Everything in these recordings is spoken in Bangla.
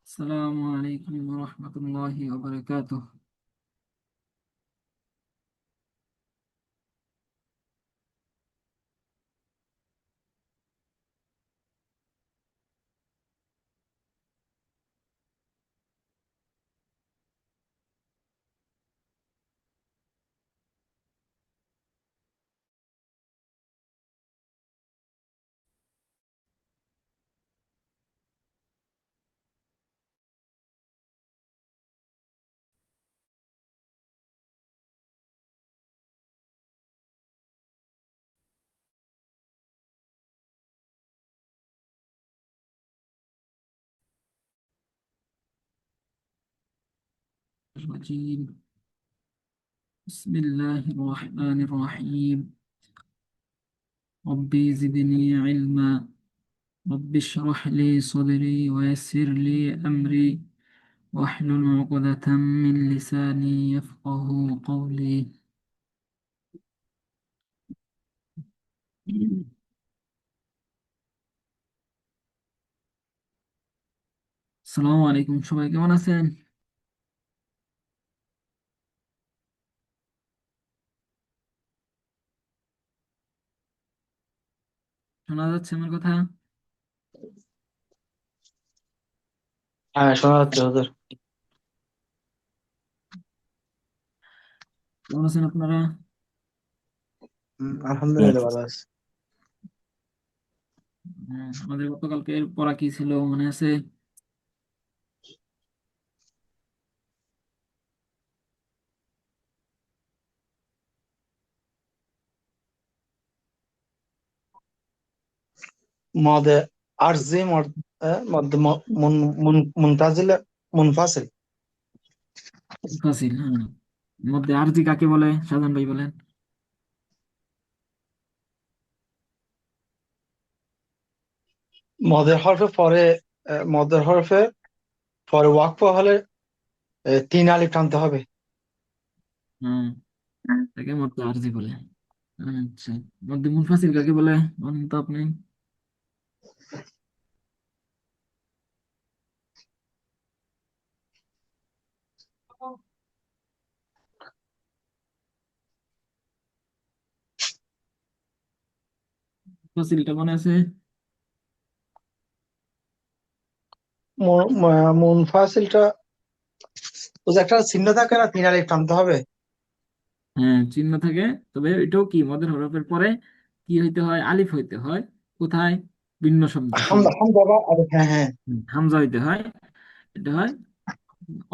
السلام عليكم ورحمة الله وبركاته. الرجيم. بسم الله الرحمن الرحيم. ربي زدني علما. رب اشرح لي صدري ويسر لي أمري واحلل عقدة من لساني يفقه قولي. السلام عليكم সবাই কেমন আছেন? শোনা যাচ্ছে আমার কথা? হ্যাঁ, শোনা যাচ্ছে হুজুর। কেমন আছেন আপনারা? আলহামদুলিল্লাহ ভালো আছি। আমাদের গতকালকে পড়া কি ছিল মনে আছে? মদে আরজি মদ মুনতাজিল মুনফাসিল। ফাসিল, হ্যাঁ। মধ্যে আরজি কাকে বলে সাজান ভাই বলেন। মদের হরফে পরে মদের হরফে পরে ওয়াকফ হলে 3 আলিফ টানতে হবে। হ্যাঁ, তাকে মধ্যে আরজি বলে। আচ্ছা, মধ্যে মুনফাসিল কাকে বলে বলেন তো আপনি? ফাসিলটা মনে আছে? মুনফাসিলটা ওই যে একটা চিহ্ন থাকে না, 3 আলিফ টানতে হবে। হ্যাঁ, চিহ্ন থাকে। তবে এটাও কি মদের হরফের পরে কি হইতে হয়? আলিফ হইতে হয়। কোথায়? ভিন্ন শব্দ শুরু। হামজা হামজা বা হ্যাঁ হ্যাঁ। হামজা হইতে হয়। এটা হয়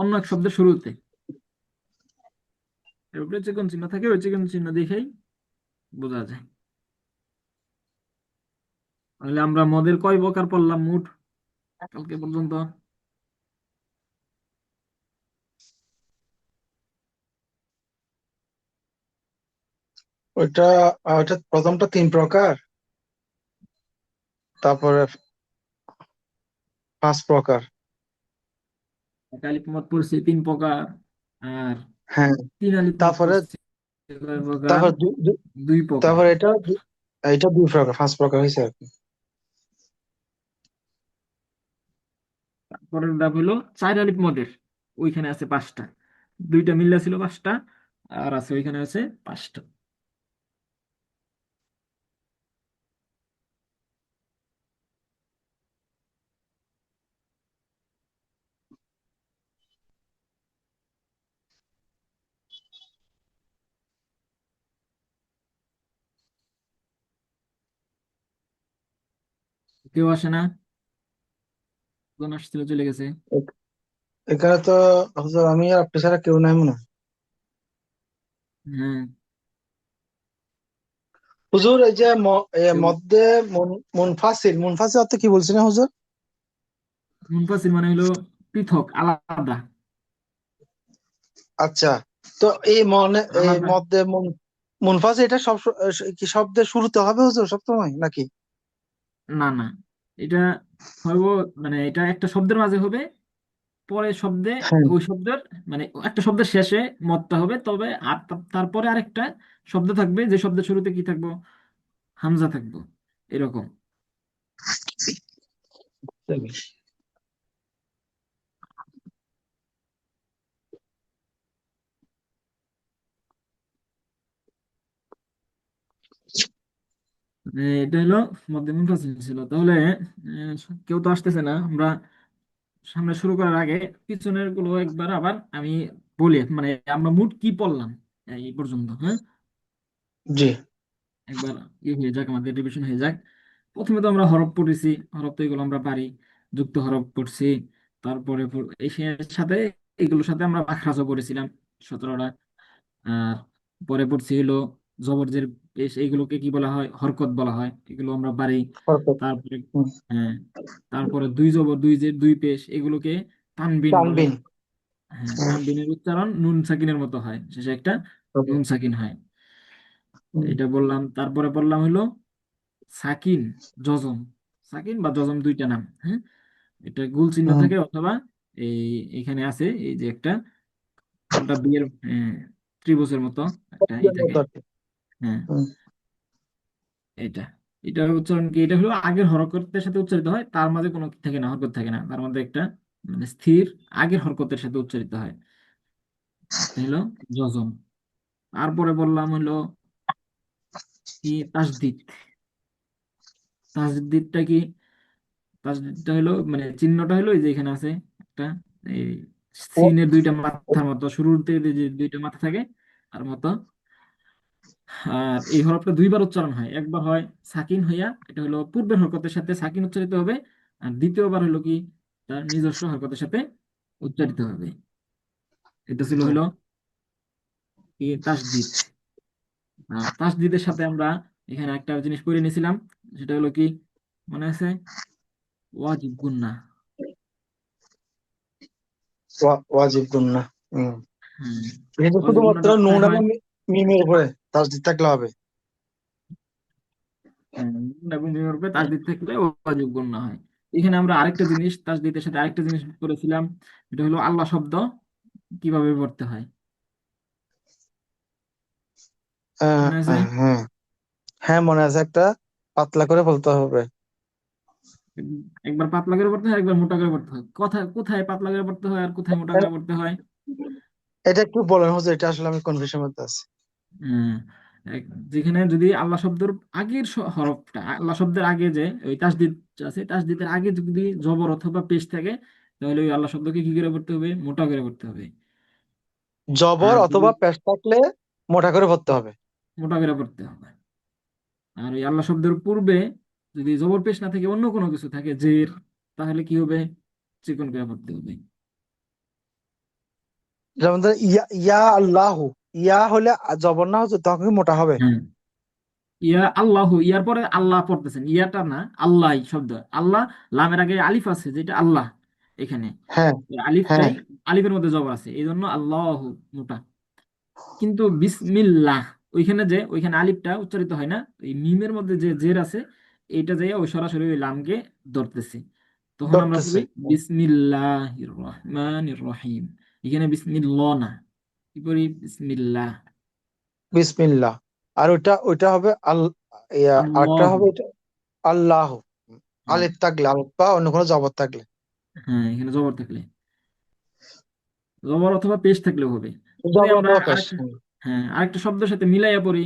অন্য এক শব্দের শুরুতে। এর উপরে যে কোন চিহ্ন থাকে ওই যে কোন চিহ্ন দেখেই বোঝা যায়। তাহলে আমরা মদের কয় প্রকার পড়লাম মোট কালকে পর্যন্ত? ওইটা ওইটা প্রথমটা 3 প্রকার, তারপরে 5 প্রকার। এক আলিফ মদ পড়ছে 3 প্রকার, আর হ্যাঁ, তিন আলিফ মদ তারপরে পড়ছে কয় প্রকার? তারপর 2 প্রকার। তারপরে এটা এটা 2 প্রকার, 5 প্রকার হয়েছে আর কি। পরের ধাপ হলো 4 আলিফ মদের। ওইখানে আছে 5টা। 2টা মিল্লা ছিল 5টা, আর আছে ওইখানে আছে 5টা। কেউ আসে না? কোন আসছিল চলে গেছে। এখানে তো হুজুর আমি আর আপনি ছাড়া কেউ নাই মনে হয়। হ্যাঁ, হুজুর এই যে কেউ। মধ্যে মুনফাসিল মুনফাসিল অর্থ কি বলছিলেন হুজুর? মুনফাসিল মানে হলো পৃথক, আলাদা। আচ্ছা, তো এই আলাদা। মধ্যে মুনফাসিল এটা কি শব্দের শুরুতে হবে হুজুর সবসময় নাকি? না না, এটা হইব, মানে এটা একটা শব্দের মাঝে হবে, পরে শব্দে হ্যাঁ। ওই শব্দের মানে একটা শব্দের শেষে মতটা হবে, তবে আর তারপরে আরেকটা শব্দ থাকবে যে শব্দের শুরুতে কি থাকবো, হামজা থাকবো, এরকম। এটা হলো মধ্যে মুনফাসিল ছিল। তাহলে কেউ তো আসতেছে না, আমরা সামনে শুরু করার আগে পিছনের গুলো একবার আবার আমি বলি, মানে আমরা মোট কি পড়লাম এই পর্যন্ত, হ্যাঁ? জি। একবার হয়ে যাক, আমাদের রিভিশন হয়ে যাক। প্রথমে তো আমরা হরফ পড়েছি, হরফ তো এগুলো আমরা পারি, যুক্ত হরফ পড়ছি। তারপরে এই সাথে এগুলোর সাথে আমরা মাখরাজও করেছিলাম 17টা। আর পরে পড়ছি হলো জবর জের পেশ, এইগুলোকে কি বলা হয়, হরকত বলা হয়, এগুলো আমরা পারি। পারফেক্ট। তারপরে হ্যাঁ, তারপরে দুই জবর দুই জের দুই পেশ, এগুলোকে তানবিন বলে। তানবিন। হ্যাঁ, তানবিনের উচ্চারণ নুন সাকিনের মতো হয়, শেষে একটা নুন সাকিন হয়। এটা বললাম। তারপরে বললাম হলো সাকিন, জজম। সাকিন বা জজম দুইটা নাম, হ্যাঁ। এটা গুল চিহ্ন থাকে অথবা এই এখানে আছে এই যে একটা কোনটা বিয়ের ত্রিভুজের মতো একটা ই থাকে। হ্যাঁ, এটা এটার উচ্চারণ কি, এটা হলো আগের হরকতের সাথে উচ্চারিত হয়, তার মাঝে কোনো কি থাকে না, হরকত থাকে না, তার মধ্যে একটা মানে স্থির আগের হরকতের সাথে উচ্চারিত হয়, এটা হলো জজম। তারপরে বললাম হলো কি তাসদিদ। তাসদিদটা কি, তাসদিদটা হলো মানে চিহ্নটা হলো এই যে এখানে আছে একটা, এই সিনের দুইটা মাথার মতো, শুরুতে যে দুইটা মাথা থাকে তার মতো। আর এই হরফটা দুইবার উচ্চারণ হয়, একবার হয় সাকিন হইয়া, এটা হলো পূর্বের হরকতের সাথে সাকিন উচ্চারিত হবে। আর দ্বিতীয়বার হলো কি, তার নিজস্ব হরকতের সাথে উচ্চারিত হবে। এটা ছিল হলো কি তাসদিদ। আর তাসদিদের সাথে আমরা এখানে একটা জিনিস পড়ে নিয়েছিলাম, সেটা হলো কি, মনে আছে, ওয়াজিব গুন্না। ওয়াজিব গুন্না। হম। হ্যাঁ, কিন্তু ওয়াজিব শুধুমাত্র গুন্নাটা কোথায় নুন হয়? এবং মিমের উপরে তাসদিদ থাকলে হবে। হ্যাঁ, নুন এবং মিমের উপরে তাসদিদ থাকলে ওয়াজিব গুন্না হয়। এখানে আমরা আরেকটা জিনিস, তাসদিদের সাথে আরেকটা জিনিস করেছিলাম, এটা হলো আল্লাহ শব্দ কিভাবে পড়তে হয়, মনে আছে? হ্যাঁ। হ্যাঁ, মনে আছে, একটা পাতলা করে বলতে হবে। একবার পাতলা করে পড়তে হয়, একবার মোটা করে পড়তে হয়, কোথায় কোথায় পাতলা করে পড়তে হয় আর কোথায় মোটা করে পড়তে হয়? এটা একটু বলেন হুজুর, এটা আসলে আমি কনফিউশন মধ্যে আছি। হ্যাঁ, যেখানে যদি আল্লাহ শব্দের আগের হরফটা, আল্লাহ শব্দের আগে যে ওই তাসদিদ আছে, তাসদিদের আগে যদি জবর অথবা পেশ থাকে, তাহলে ওই আল্লাহ শব্দকে কি করে পড়তে হবে, মোটা করে পড়তে হবে। জবর আর যদি অথবা পেশ থাকলে মোটা করে পড়তে হবে। মোটা করে পড়তে হবে। আর ওই আল্লাহ শব্দের পূর্বে যদি জবর পেশ না থাকে, অন্য কোনো কিছু থাকে জের, তাহলে কি হবে, চিকন করে পড়তে হবে। যেমন ধর ইয়া ইয়া আল্লাহু, ইয়া হলে জবর না হচ্ছে তখন কি মোটা হবে? হ্যাঁ, ইয়া আল্লাহ, ইয়ার পরে আল্লাহ পড়তেছেন, ইয়াটা না, আল্লাহ শব্দ। আল্লাহ, লামের আগে আলিফ আছে যেটা আল্লাহ, এখানে হ্যাঁ। এই হ্যাঁ। আলিফটাই, আলিফের মধ্যে জবর আছে, এই জন্য আল্লাহ মোটা। কিন্তু বিসমিল্লাহ, ওইখানে যে ওইখানে আলিফটা উচ্চারিত হয় না, এই মিমের মধ্যে যে জের আছে, এইটা যাই ওই সরাসরি ওই লামকে ধরতেছে, তখন আমরা ধরতেছে। বলি বিসমিল্লাহির রহমানির রহিম। এখানে বিসমিল্লাহ না, কি বলি, বিসমিল্লাহ। বিসমিল্লাহ। আর ওইটা ওইটা হবে ইয়া, আরেকটা আল্লাহ। হবে এটা আল্লাহ। হ্যাঁ, আলিফ থাকলে, আলিফ বা অন্য কোনো জবর থাকলে। হ্যাঁ, এখানে জবর থাকলে, জবর অথবা পেশ থাকলেও হবে। যদি জবর আমরা অথবা পেশ। আরেকটা, হ্যাঁ, আরেকটা শব্দের সাথে মিলাইয়া পড়ি,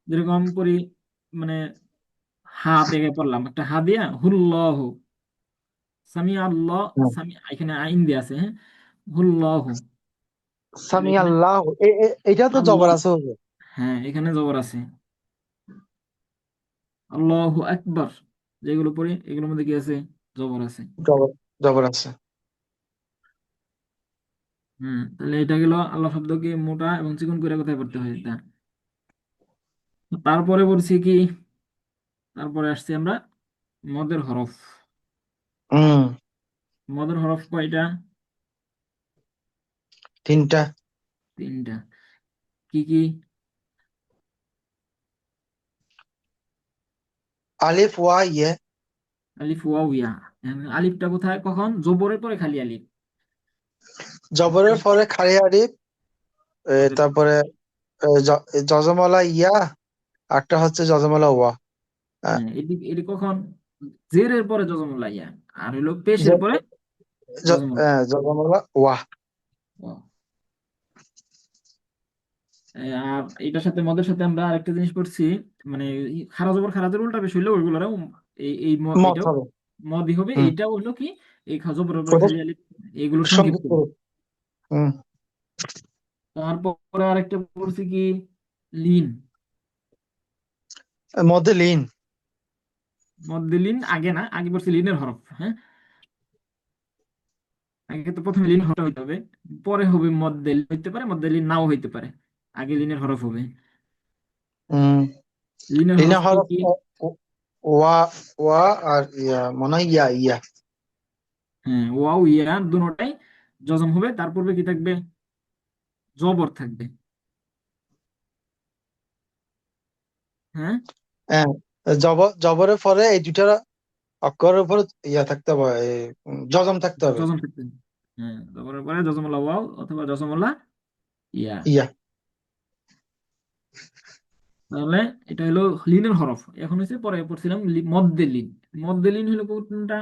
যেরকম পড়ি, মানে হা থেকে পড়লাম, একটা হা দিয়া হুল্লাহ, সামি আল্লাহ, হুম। সামি এখানে আইন দিয়ে আছে, হ্যাঁ, হুল্লাহ, তাহলে সামি এখানে আল্লাহ, এটা তো জবর আল্লাহ, আছে হুজুর। হ্যাঁ, এখানে জবর আছে। আল্লাহ আকবার, যেগুলো পড়ি এগুলোর মধ্যে কি আছে, জবর আছে। জবর, জবর আছে। তাহলে এটা গেল আল্লাহ শব্দকে মোটা এবং চিকন করে কোথায় পড়তে হয় এটা। তারপরে বলছি কি, তারপরে আসছি আমরা মদের হরফ। হুম। মদের হরফ কয়টা? তিনটা। তিনটা। কি কি? আলিফ ওয়া ইয়ে। আলিফ ওয়াও ইয়া। আলিফটা কোথায়, কখন, জবরের পরে খালি আলিফ, জবরের পরে খালি আলিফ, মদের তারপরে যজমলা ইয়া, একটা হচ্ছে যজমলা ওয়া। আহ, হ্যাঁ, এটি কখন জেরের পরে জজমুল্লাহ ইয়া, আর হলো পেশের জ- পরে জজমুল্লাহ। যজমলা ওয়া। আর এটার সাথে মদের সাথে আমরা আরেকটা জিনিস পড়ছি, মানে খারা জবর খারাজের উল্টা বেশ হইলো ওইগুলো মত এটাও হবে। মদি হবে। হুম। এইটাও হলো কি এই জবরের উপর ওটা খালি আলিফ, এগুলো সংক্ষিপ্ত। সংক্ষিপ্ত রূপ। হুম। তারপরে আরেকটা পড়ছি কি লিন। মধ্যে লিন। মধ্যে লিন আগে না, আগে পড়ছি লিনের হরফ। হ্যাঁ, আগে তো প্রথমে লিন হরফ হইতে হবে, পরে হবে মধ্যে লিন হইতে পারে, মধ্যে লিন নাও হইতে পারে, আগে লিনের হরফ হবে। হুম। লিনের লিনা হরফ কি হরফ কি? ওয়া, ওয়া আর ইয়া, মনে হয় ইয়া ইয়া। হ্যাঁ, ওয়াও ইয়া দুটোটাই জজম হবে, তার পূর্বে কি থাকবে? জবর থাকবে। হ্যাঁ, হ্যাঁ, জবরের পরে এই দুইটা অক্ষরের উপর ইয়া থাকতে হবে, যজম থাকতে হবে। জজম থাকবে। হ্যাঁ, জবরের পরে জজমুল্লাহ ওয়াও অথবা জজমুল্লাহ ইয়া। ইয়া। তাহলে এটা হলো লিনের হরফ। এখন হচ্ছে পরে পড়ছিলাম মদ্দে লিন। মদ্দে লিন হলো কোনটা?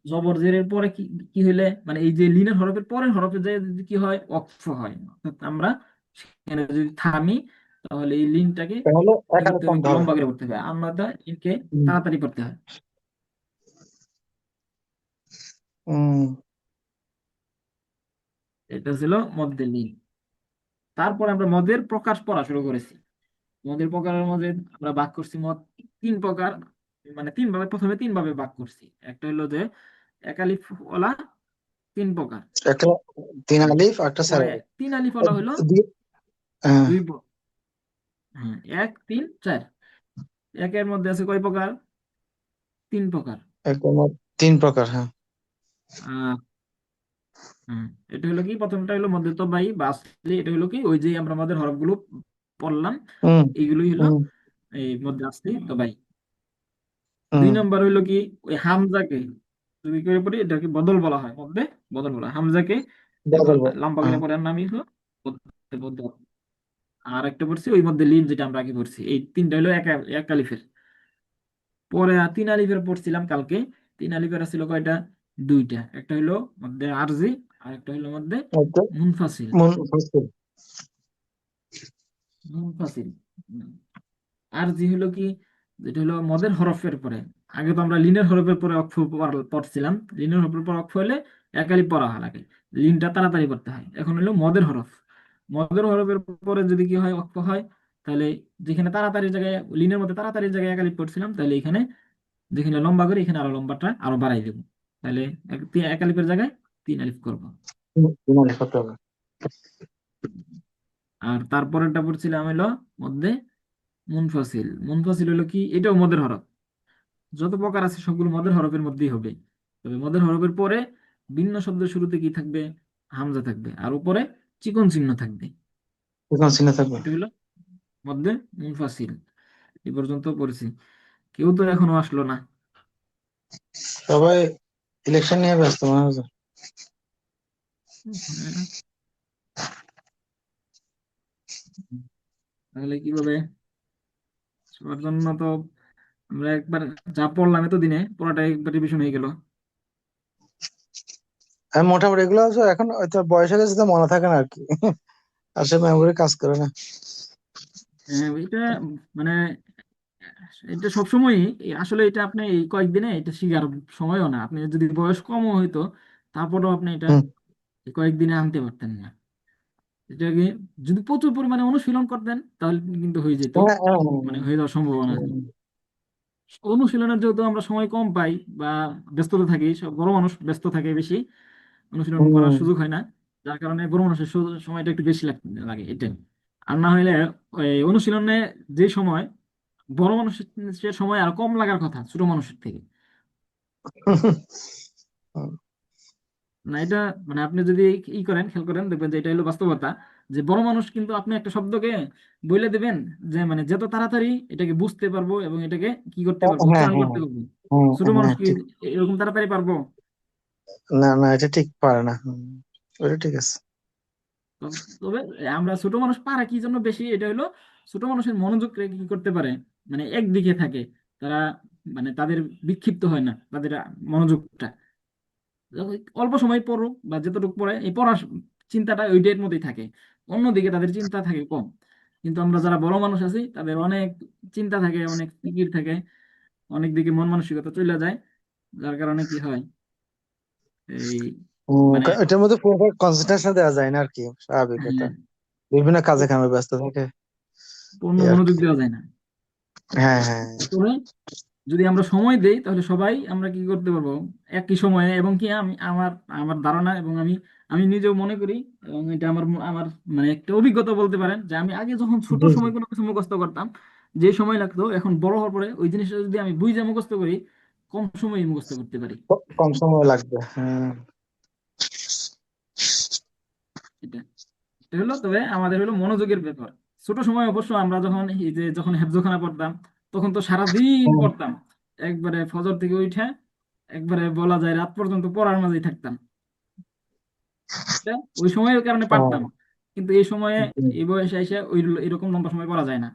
জবর জেরের পরে কি কি হইলে, মানে এই যে লিনের হরফের পরের হরফে যে যদি কি হয়, অক্ফ হয়, অর্থাৎ আমরা সেখানে যদি থামি, তাহলে এই লিনটাকে তাহলে কি একালে করতে হবে? টানতে একটু হবে। লম্বা করে পড়তে হবে, আমরা লিনকে হুম। তাড়াতাড়ি পড়তে হয়। হুম। এটা ছিল মদ্দে লিন। তারপর আমরা মদের প্রকাশ পড়া শুরু করেছি। মদের প্রকারের মধ্যে আমরা ভাগ করছি মদ তিন প্রকার, মানে তিন ভাবে, প্রথমে তিন ভাবে ভাগ করছি। একটা হলো যে একালিফ ওয়ালা তিন প্রকার। একটা তিন মানে আলিফ, একটা চার পরে আলিফ। তিন আলিফ ওয়ালা হলো দুই- হ্যাঁ, দুই হ্যাঁ, এক তিন চার। একের মধ্যে আছে কয় প্রকার? তিন প্রকার। একদম তিন প্রকার, হ্যাঁ। আহ হ্যাঁ, এটা হলো কি, প্রথমটা হলো মধ্যতবাই বা আসলি। এটা হলো কি ওই যে আমরা আমাদের হরফগুলো পড়লাম, হুম। এইগুলোই হলো হুম। এই মধ্যে আসলি তবাই। দুই হুম। নম্বর হইলো কি ওই হামজাকে যদি করে পড়ি, এটাকে বদল বলা হয়, মধ্যে বদল বলা হয় হামজাকে। এখন বদল। লম্বা করে হ্যাঁ। পড়ার নামই হলো বদল। আর একটা পড়ছি ওই মধ্যে লিন, যেটা আমরা আগে পড়ছি। এই তিনটা হলো এক এক আলিফের। পরে তিন আলিফের পড়ছিলাম কালকে। তিন আলিফের ছিল কয়টা? দুইটা। একটা হলো মধ্যে আরজি, আর একটা হলো মধ্যে একটা মুনফাসিল। মুফাসসিল। মুনফাসিল আরজি হলো কি, যেটা হলো মদের হরফের পরে। আগে তো আমরা লিনের হরফের পরে অক্ষ পড়ছিলাম, লিনের হরফের পর অক্ষ হলে একালি পড়া হয় লাগে, লিনটা তাড়াতাড়ি পড়তে হয়। এখন হলো মদের হরফ। মদের হরফের পরে যদি কি হয়, অক্ষ হয়, তাহলে যেখানে তাড়াতাড়ির জায়গায় লিনের মধ্যে তাড়াতাড়ির জায়গায় একালি পড়ছিলাম, তাহলে এখানে যেখানে লম্বা করে এখানে আরো লম্বাটা আরো বাড়াই দেবো। তাহলে এক আলিফের জায়গায় তিন আলিফ করবো। তিন আলিফ করতে হবে। আর তারপরেরটা পড়ছিলাম হলো মধ্যে মুনফাসিল। মুনফাসিল হলো কি, এটাও মদের হরফ। যত প্রকার আছে সবগুলো মদের হরফের মধ্যেই হবে। তবে মদের হরফের পরে ভিন্ন শব্দের শুরুতে কি থাকবে? হামজা থাকবে, আর উপরে চিকন চিহ্ন থাকবে। এখন চিনে থাকবে। এটা হলো মধ্যে মুনফাসিল। এই পর্যন্ত পড়েছি। কেউ তো এখনো আসলো না। সবাই ইলেকশন নিয়ে ব্যস্ত মনে হচ্ছে। হ্যাঁ, তাহলে কিভাবে? সবার জন্য তো আমরা একবার যা পড়লাম এতদিনে পুরোটা একবার রিভিশন হয়ে গেল। আমি মোটামুটি এগুলো আছে, এখন হয়তো বয়স হয়ে গেছে তো মনে থাকে না আর কি। আর সে মেমোরি কাজ করে না। হ্যাঁ, এটা মানে এটা সবসময় আসলে এটা আপনি এই কয়েকদিনে এটা শিখার সময়ও না। আপনি যদি বয়স কমও হইতো, তারপরেও আপনি এটা হুম। এই কয়েকদিনে আনতে পারতেন না। এটাকে যদি প্রচুর পরিমাণে অনুশীলন করতেন, তাহলে কিন্তু হয়ে যেত, হ্যাঁ, হ্যাঁ, মানে হয়ে যাওয়ার সম্ভাবনা আছে। হুম। অনুশীলনের যেহেতু আমরা সময় কম পাই বা ব্যস্ততা থাকি, সব বড় মানুষ ব্যস্ত থাকে বেশি, অনুশীলন করার হুম। সুযোগ হয় না। যার কারণে বড় মানুষের সময়টা একটু বেশি লাগে এটাই। আর না হইলে ওই অনুশীলনে যে সময়, বড় মানুষের সময় আর কম লাগার কথা ছোট মানুষের থেকে। না, এটা মানে আপনি যদি ই করেন, খেয়াল করেন, দেখবেন যে এটা হলো বাস্তবতা। যে বড় মানুষ কিন্তু আপনি একটা শব্দকে বলে দেবেন, যে মানে যত তাড়াতাড়ি এটাকে বুঝতে পারবো এবং এটাকে কি করতে পারবো, হ্যাঁ, উচ্চারণ হ্যাঁ, করতে পারবো। ছোট হ্যাঁ, মানুষ হ্যাঁ, কি ঠিক। এরকম তাড়াতাড়ি পারবো? না, না, এটা ঠিক পারে না। হুম। ওটা ঠিক আছে। তবে আমরা ছোট মানুষ পারে কি জন্য বেশি, এটা হলো ছোট মানুষের মনোযোগ রেখে কি করতে পারে, মানে একদিকে থাকে তারা, মানে তাদের বিক্ষিপ্ত হয় না তাদের মনোযোগটা। অল্প সময় পড়ুক বা যতটুকু পড়ে এই পড়ার চিন্তাটা ওইটার মধ্যেই থাকে, অন্যদিকে তাদের চিন্তা থাকে কম। কিন্তু আমরা যারা বড় মানুষ আছি তাদের অনেক চিন্তা থাকে, অনেক ফিকির থাকে, অনেক দিকে মন মানসিকতা চলে যায়, যার কারণে কি হয় এই মানে এটার মধ্যে পুরো কনসেন্ট্রেশন দেওয়া যায় না আর কি, স্বাভাবিক এটা। হ্যাঁ, বিভিন্ন কাজে কামে ব্যস্ত থাকে, পূর্ণ এই আর মনোযোগ কি। দেওয়া যায় না। হ্যাঁ, হ্যাঁ। তবে যদি আমরা সময় দেই তাহলে সবাই আমরা কি করতে পারবো একই সময়ে, এবং কি আমি আমার আমার ধারণা এবং আমি আমি নিজেও মনে করি, এবং এটা আমার আমার মানে একটা অভিজ্ঞতা বলতে পারেন, যে আমি আগে যখন ছোট জি, জি। সময় কোনো কিছু মুখস্থ করতাম, যে সময় লাগতো, এখন বড় হওয়ার পরে ওই জিনিসটা যদি আমি বুঝে মুখস্থ করি, কম সময়ে মুখস্থ করতে পারি। কম সময় লাগবে, হ্যাঁ। এটা এটা হলো, তবে আমাদের হলো মনোযোগের ব্যাপার। ছোট সময় অবশ্য আমরা যখন এই যে যখন হেফজোখানা পড়তাম, তখন তো সারাদিন হুম। পড়তাম, একবারে ফজর থেকে উঠে একবারে বলা যায় রাত পর্যন্ত পড়ার মাঝেই থাকতাম। এটা ওই সময়ের কারণে হ্যাঁ, পারতাম, কিন্তু এই সময়ে জি। এই বয়সে এসে ওই এরকম লম্বা সময় পড়া যায় না।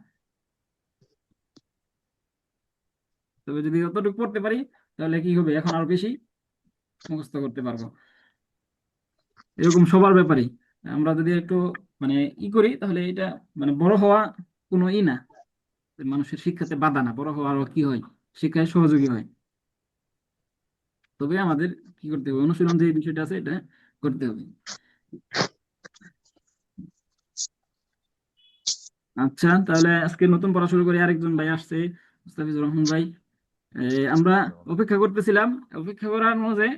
তবে যদি যতটুকু পড়তে পারি তাহলে কি হবে, এখন আরো বেশি মুখস্থ করতে পারবো। এরকম সবার ব্যাপারে আমরা যদি একটু মানে করি, তাহলে এটা মানে বড় হওয়া কোনো না, মানুষের শিক্ষাতে বাধা না, বড় হওয়া আরো কি হয়, শিক্ষায় সহযোগী হয়। তবে আমাদের কি করতে হবে, অনুশীলন যে বিষয়টা আছে এটা করতে হবে। আচ্ছা, তাহলে আজকে নতুন পড়া শুরু করি, আরেকজন ভাই আসছে, মুস্তাফিজুর রহমান ভাই। আমরা অপেক্ষা করতেছিলাম, অপেক্ষা করার মাঝে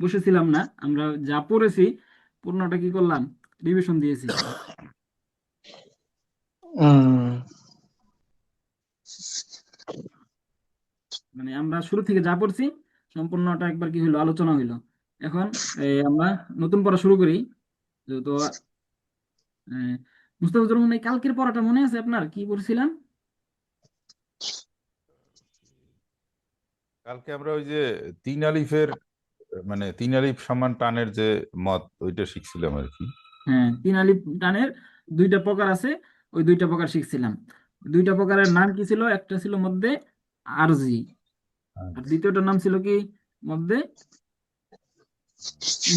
বসেছিলাম না, আমরা যা পড়েছি পূর্ণটা কি করলাম, রিভিশন দিয়েছি। হুম। মানে আমরা শুরু থেকে যা পড়ছি সম্পূর্ণটা একবার কি হলো, আলোচনা হইলো। এখন আমরা নতুন পড়া শুরু করি। তো মুস্তাফিজুর রহমান, এই কালকের পড়াটা মনে আছে আপনার, কি পড়ছিলাম? কালকে আমরা ওই যে তিন আলিফের মানে তিন আলিফ সমান টানের যে মত ওইটা শিখছিলাম আর কি। হ্যাঁ, তিন আলিফ টানের দুইটা প্রকার আছে, ওই দুইটা প্রকার শিখছিলাম। দুইটা প্রকারের নাম কি ছিল, একটা ছিল মধ্যে আরজি, আর দ্বিতীয়টার নাম ছিল কি, মধ্যে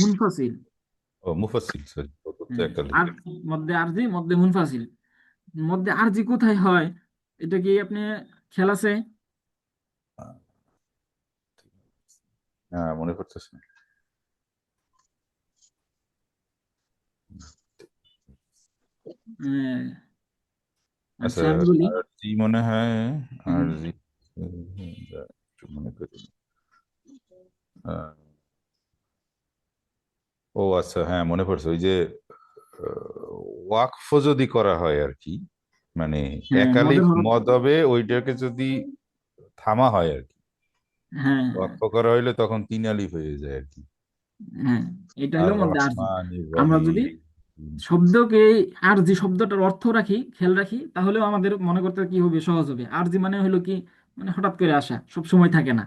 মুনফাসিল। ও মুফাসসিল, সরি, তো হ্যাঁ, একটা আর লিখে। মধ্যে আরজি, মধ্যে মুনফাসিল। মধ্যে আরজি কোথায় হয়, এটা কি আপনি খেয়াল আছে? হ্যাঁ, মনে পড়তেছে না। আহ, আচ্ছা, আচ্ছা আমি বলি। আর জি মনে হয়, আর হুম, জি একটু মনে করি। আহ, ও আচ্ছা, হ্যাঁ মনে পড়ছে, ওই যে ওয়াকফ যদি করা হয় আর কি, মানে হ্যাঁ মদের একালিফ হরফ, মদ হবে ওইটাকে যদি থামা হয় আর কি, হ্যাঁ ওয়াকফ করা হইলে তখন তিন আলিফ হয়ে যায় আর কি। হ্যাঁ, এটা আর হলো মধ্যে আরজি। রহমান আমরা যদি রহিম। শব্দকে আরজি শব্দটার অর্থ রাখি, খেয়াল রাখি, তাহলেও আমাদের মনে করতে কি হবে, সহজ হবে। আরজি মানে হলো কি, মানে হঠাৎ করে আসা, সব সময় থাকে না।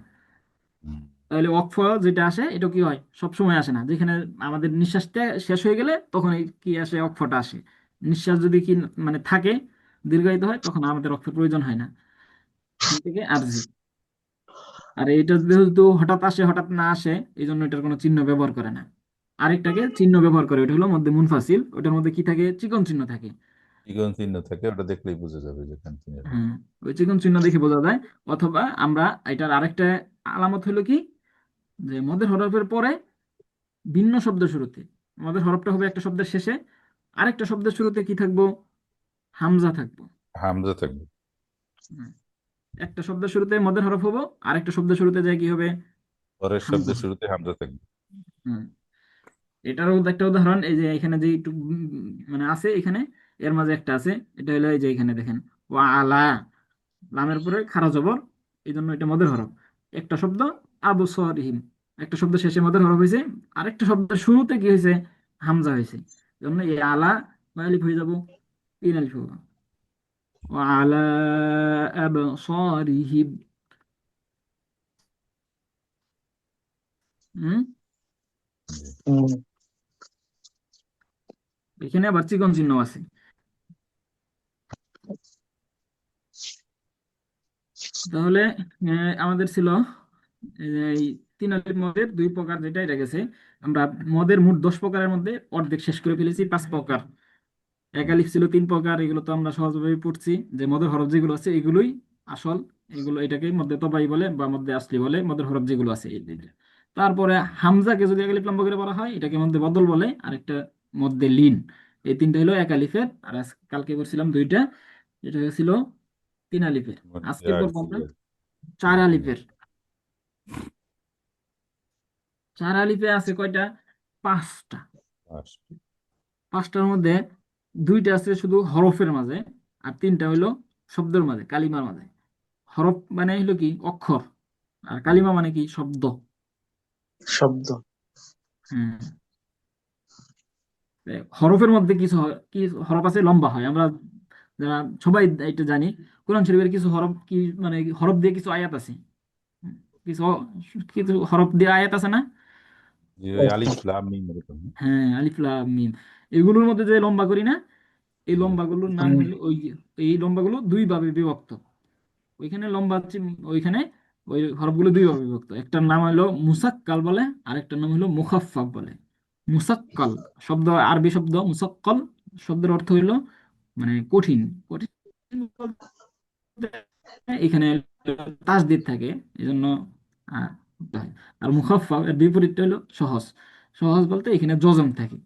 হুম, তাহলে অক্ষ যেটা আসে এটা কি হয়, সব সময় আসে না, যেখানে আমাদের নিঃশ্বাসটা শেষ হয়ে গেলে তখন এই কি আসে, অক্ষটা আসে। নিঃশ্বাস যদি কি মানে থাকে, দীর্ঘায়িত হয়, তখন আমাদের অক্ষের প্রয়োজন হয় না। এখান থেকে আরজি। আর এটা যেহেতু হঠাৎ আসে হঠাৎ না আসে, এই জন্য এটার কোনো চিহ্ন ব্যবহার করে না। আরেকটাকে চিহ্ন ব্যবহার করে, ওটা হলো মধ্যে মুনফাসিল, ওটার মধ্যে কি থাকে, চিকন চিহ্ন থাকে। দ্বিগুণ চিহ্ন থাকে, ওটা দেখলেই বোঝা যাবে যেখানে তিন আলিফ। হ্যাঁ, ওই চিকন চিহ্ন দেখে বোঝা যায়। অথবা আমরা এটার আরেকটা আলামত হলো কি, যে মধ্যে হরফের পরে ভিন্ন শব্দ শুরুতে, আমাদের হরফটা হবে একটা শব্দের শেষে, আরেকটা শব্দের শুরুতে কি থাকবো, হামজা থাকবো। হামজা থাকবে। হুম, একটা শব্দের শুরুতে মদের হরফ হবো, আরেকটা শব্দের শুরুতে যায় কি হবে, পরের হামজা শব্দের হবে। শুরুতে হামজা থাকবে। হুম, এটারও একটা উদাহরণ এই যে এখানে যে একটু মানে আছে এখানে, এর মাঝে একটা আছে, এটা হলো এই যে এখানে দেখেন, ওয়া আলা, লামের পরে খারা জবর, এই জন্য এটা মদের হরফ। একটা শব্দ আবু সরিহিম, একটা শব্দ শেষে মদের হরফ হয়েছে, আরেকটা শব্দের শুরুতে কি হয়েছে, হামজা হয়েছে। এই জন্য এই আলা কয় আলিফ হয়ে যাব, তিন আলিফ হবো। وعلى أبصارهم। হুম? জি। হুম। এখানে আবার চিকন চিহ্ন আছে। তাহলে আমাদের ছিল এই তিন আলিফ মদের দুই প্রকার, যেটা এটা গেছে। আমরা মদের মোট 10 প্রকারের মধ্যে অর্ধেক শেষ করে ফেলেছি, 5 প্রকার। এক আলিফ ছিল 3 প্রকার, এগুলো তো আমরা সহজভাবে পড়ছি, যে মদের হরফ যেগুলো আছে এগুলোই আসল। এগুলো এটাকে মধ্যে তবাই বলে বা মধ্যে আসলি বলে, মদের হরফ যেগুলো আছে এই। তারপরে হামজাকে যদি এক আলিফ লম্বা করে বলা হয় এটাকে মধ্যে বদল বলে, আরেকটা মধ্যে লিন। এই তিনটা হলো এক আলিফের, আর কালকে করছিলাম দুইটা, এটা হয়েছিল 3 আলিফের। মধ্যে আজকে পড়বো আসছি আমরা আর 4 আলিফের। 4 আলিফে আছে কয়টা? 5টা। আসছি। 5টার মধ্যে 2টা আছে শুধু হরফের মাঝে, আর 3টা হইলো শব্দের মাঝে, কালিমার মাঝে। হরফ মানে হইলো কি অক্ষর, আর কালিমা মানে কি শব্দ। শব্দ। হ্যাঁ, হরফের মধ্যে কি হরফ আছে লম্বা হয়, আমরা যারা সবাই এটা জানি। কোরআন শরীফের কিছু হরফ কি, মানে হরফ দিয়ে কিছু আয়াত আছে। হুম, কিছু কিছু হরফ দিয়ে আয়াত আছে না? যে ওই আলিফ লাম মিম এরকম। হ্যাঁ, আলিফ লাম মিম। এগুলোর মধ্যে যে লম্বা করি না, এই জি। লম্বাগুলোর নাম হুম। হলো এই লম্বাগুলো 2 ভাবে বিভক্ত। ওইখানে লম্বা ওইখানে ওই হরফগুলো 2 ভাবে বিভক্ত। একটার নাম হলো মুসাক্কাল বলে, আর একটার নাম হলো মুখাফফাফ বলে। মুসাক্কাল শব্দ, আরবি শব্দ। মুসাক্কাল শব্দের অর্থ হইলো মানে কঠিন। কঠিন বলতে এখানে তাসদিদ থাকে, এই জন্য আহ, হয়। আর মুখাফফাফ এর বিপরীতটা হলো সহজ। সহজ বলতে এখানে জজম থাকে।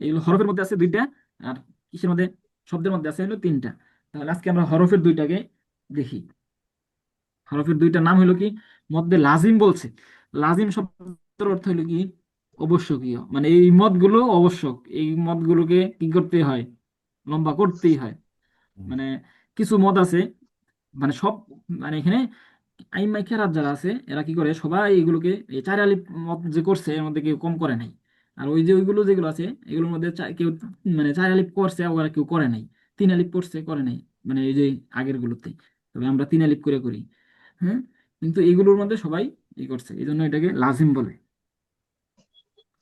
এইগুলো হরফের মধ্যে আছে 2টা, আর কিসের মধ্যে, শব্দের মধ্যে আছে হলো 3টা। তাহলে আজকে আমরা হরফের 2টাকে দেখি। হরফের 2টা নাম হলো কি, মধ্যে লাজিম বলছে। লাজিম শব্দের অর্থ হলো কি অবশ্যকীয়, মানে এই মতগুলো আবশ্যক, এই মতগুলোকে কি করতে হয়, লম্বা করতেই হয়। হুম। মানে কিছু মত আছে, মানে সব, মানে এখানে আইম্মাই কেরাত যারা আছে এরা কি করে, সবাই এগুলোকে এই 4 আলিফ মত যে করছে এর মধ্যে কেউ কম করে নাই। আর ওই যে ওইগুলো যেগুলো আছে এগুলোর মধ্যে কেউ মানে 4 আলিফ করছে, আবার কেউ করে নাই। 3 আলিফ করছে, করে নাই, মানে এই যে আগের গুলোতে। তবে আমরা 3 আলিফ করে করি। হ্যাঁ, কিন্তু এগুলোর মধ্যে সবাই করছে, এই জন্য এটাকে লাজিম বলে।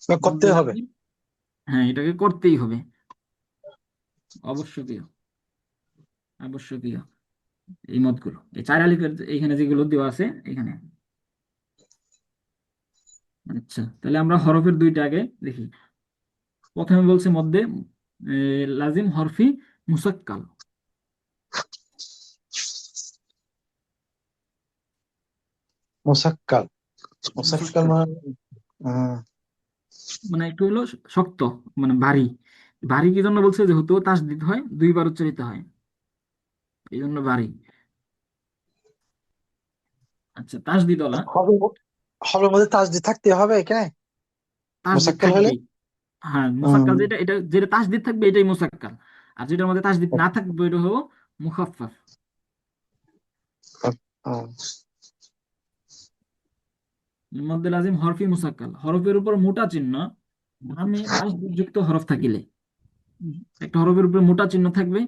করতে মধ্যে হবে। লাজিম, হ্যাঁ, এটাকে করতেই হবে, অবশ্যকীয়। আবশ্যকীয় এই মতগুলো, এই 4 আলিফের এখানে যেগুলো দেওয়া আছে এখানে। আচ্ছা, তাহলে আমরা হরফের 2টা আগে দেখি। প্রথমে বলছে মধ্যে লাজিম হরফি মুসাক্কাল। মোসাক্কাল। মোসাক্কাল মুসাক্কাল মানে আহ, মানে একটু হলো শক্ত, মানে ভারী। ভারী কি জন্য বলছে, যেহেতু তাসদিদ হয়, 2বার উচ্চারিত হয়, এই জন্য ভারী। আচ্ছা, তাসদিদ ওলা। হবে। হবের মধ্যে তাসদিদ থাকতে হবে এখানে তাসদিদ মোসাক্কাল হলে। থাকবেই। হ্যাঁ, হুম। মুসাক্কাল যেটা, এটা যেটা তাসদিদ থাকবে এটাই মুসাক্কাল। আর যেটার মধ্যে তাসদিদ না থাকবে এটা হলো মুখাফফাফ। হুম। মধ্যে লাজিম হরফি মুসাক্কাল, হরফের উপর মোটা চিহ্ন নামে তাসদিদ যুক্ত হরফ থাকিলে। একটা হরফের উপরে মোটা চিহ্ন থাকবে,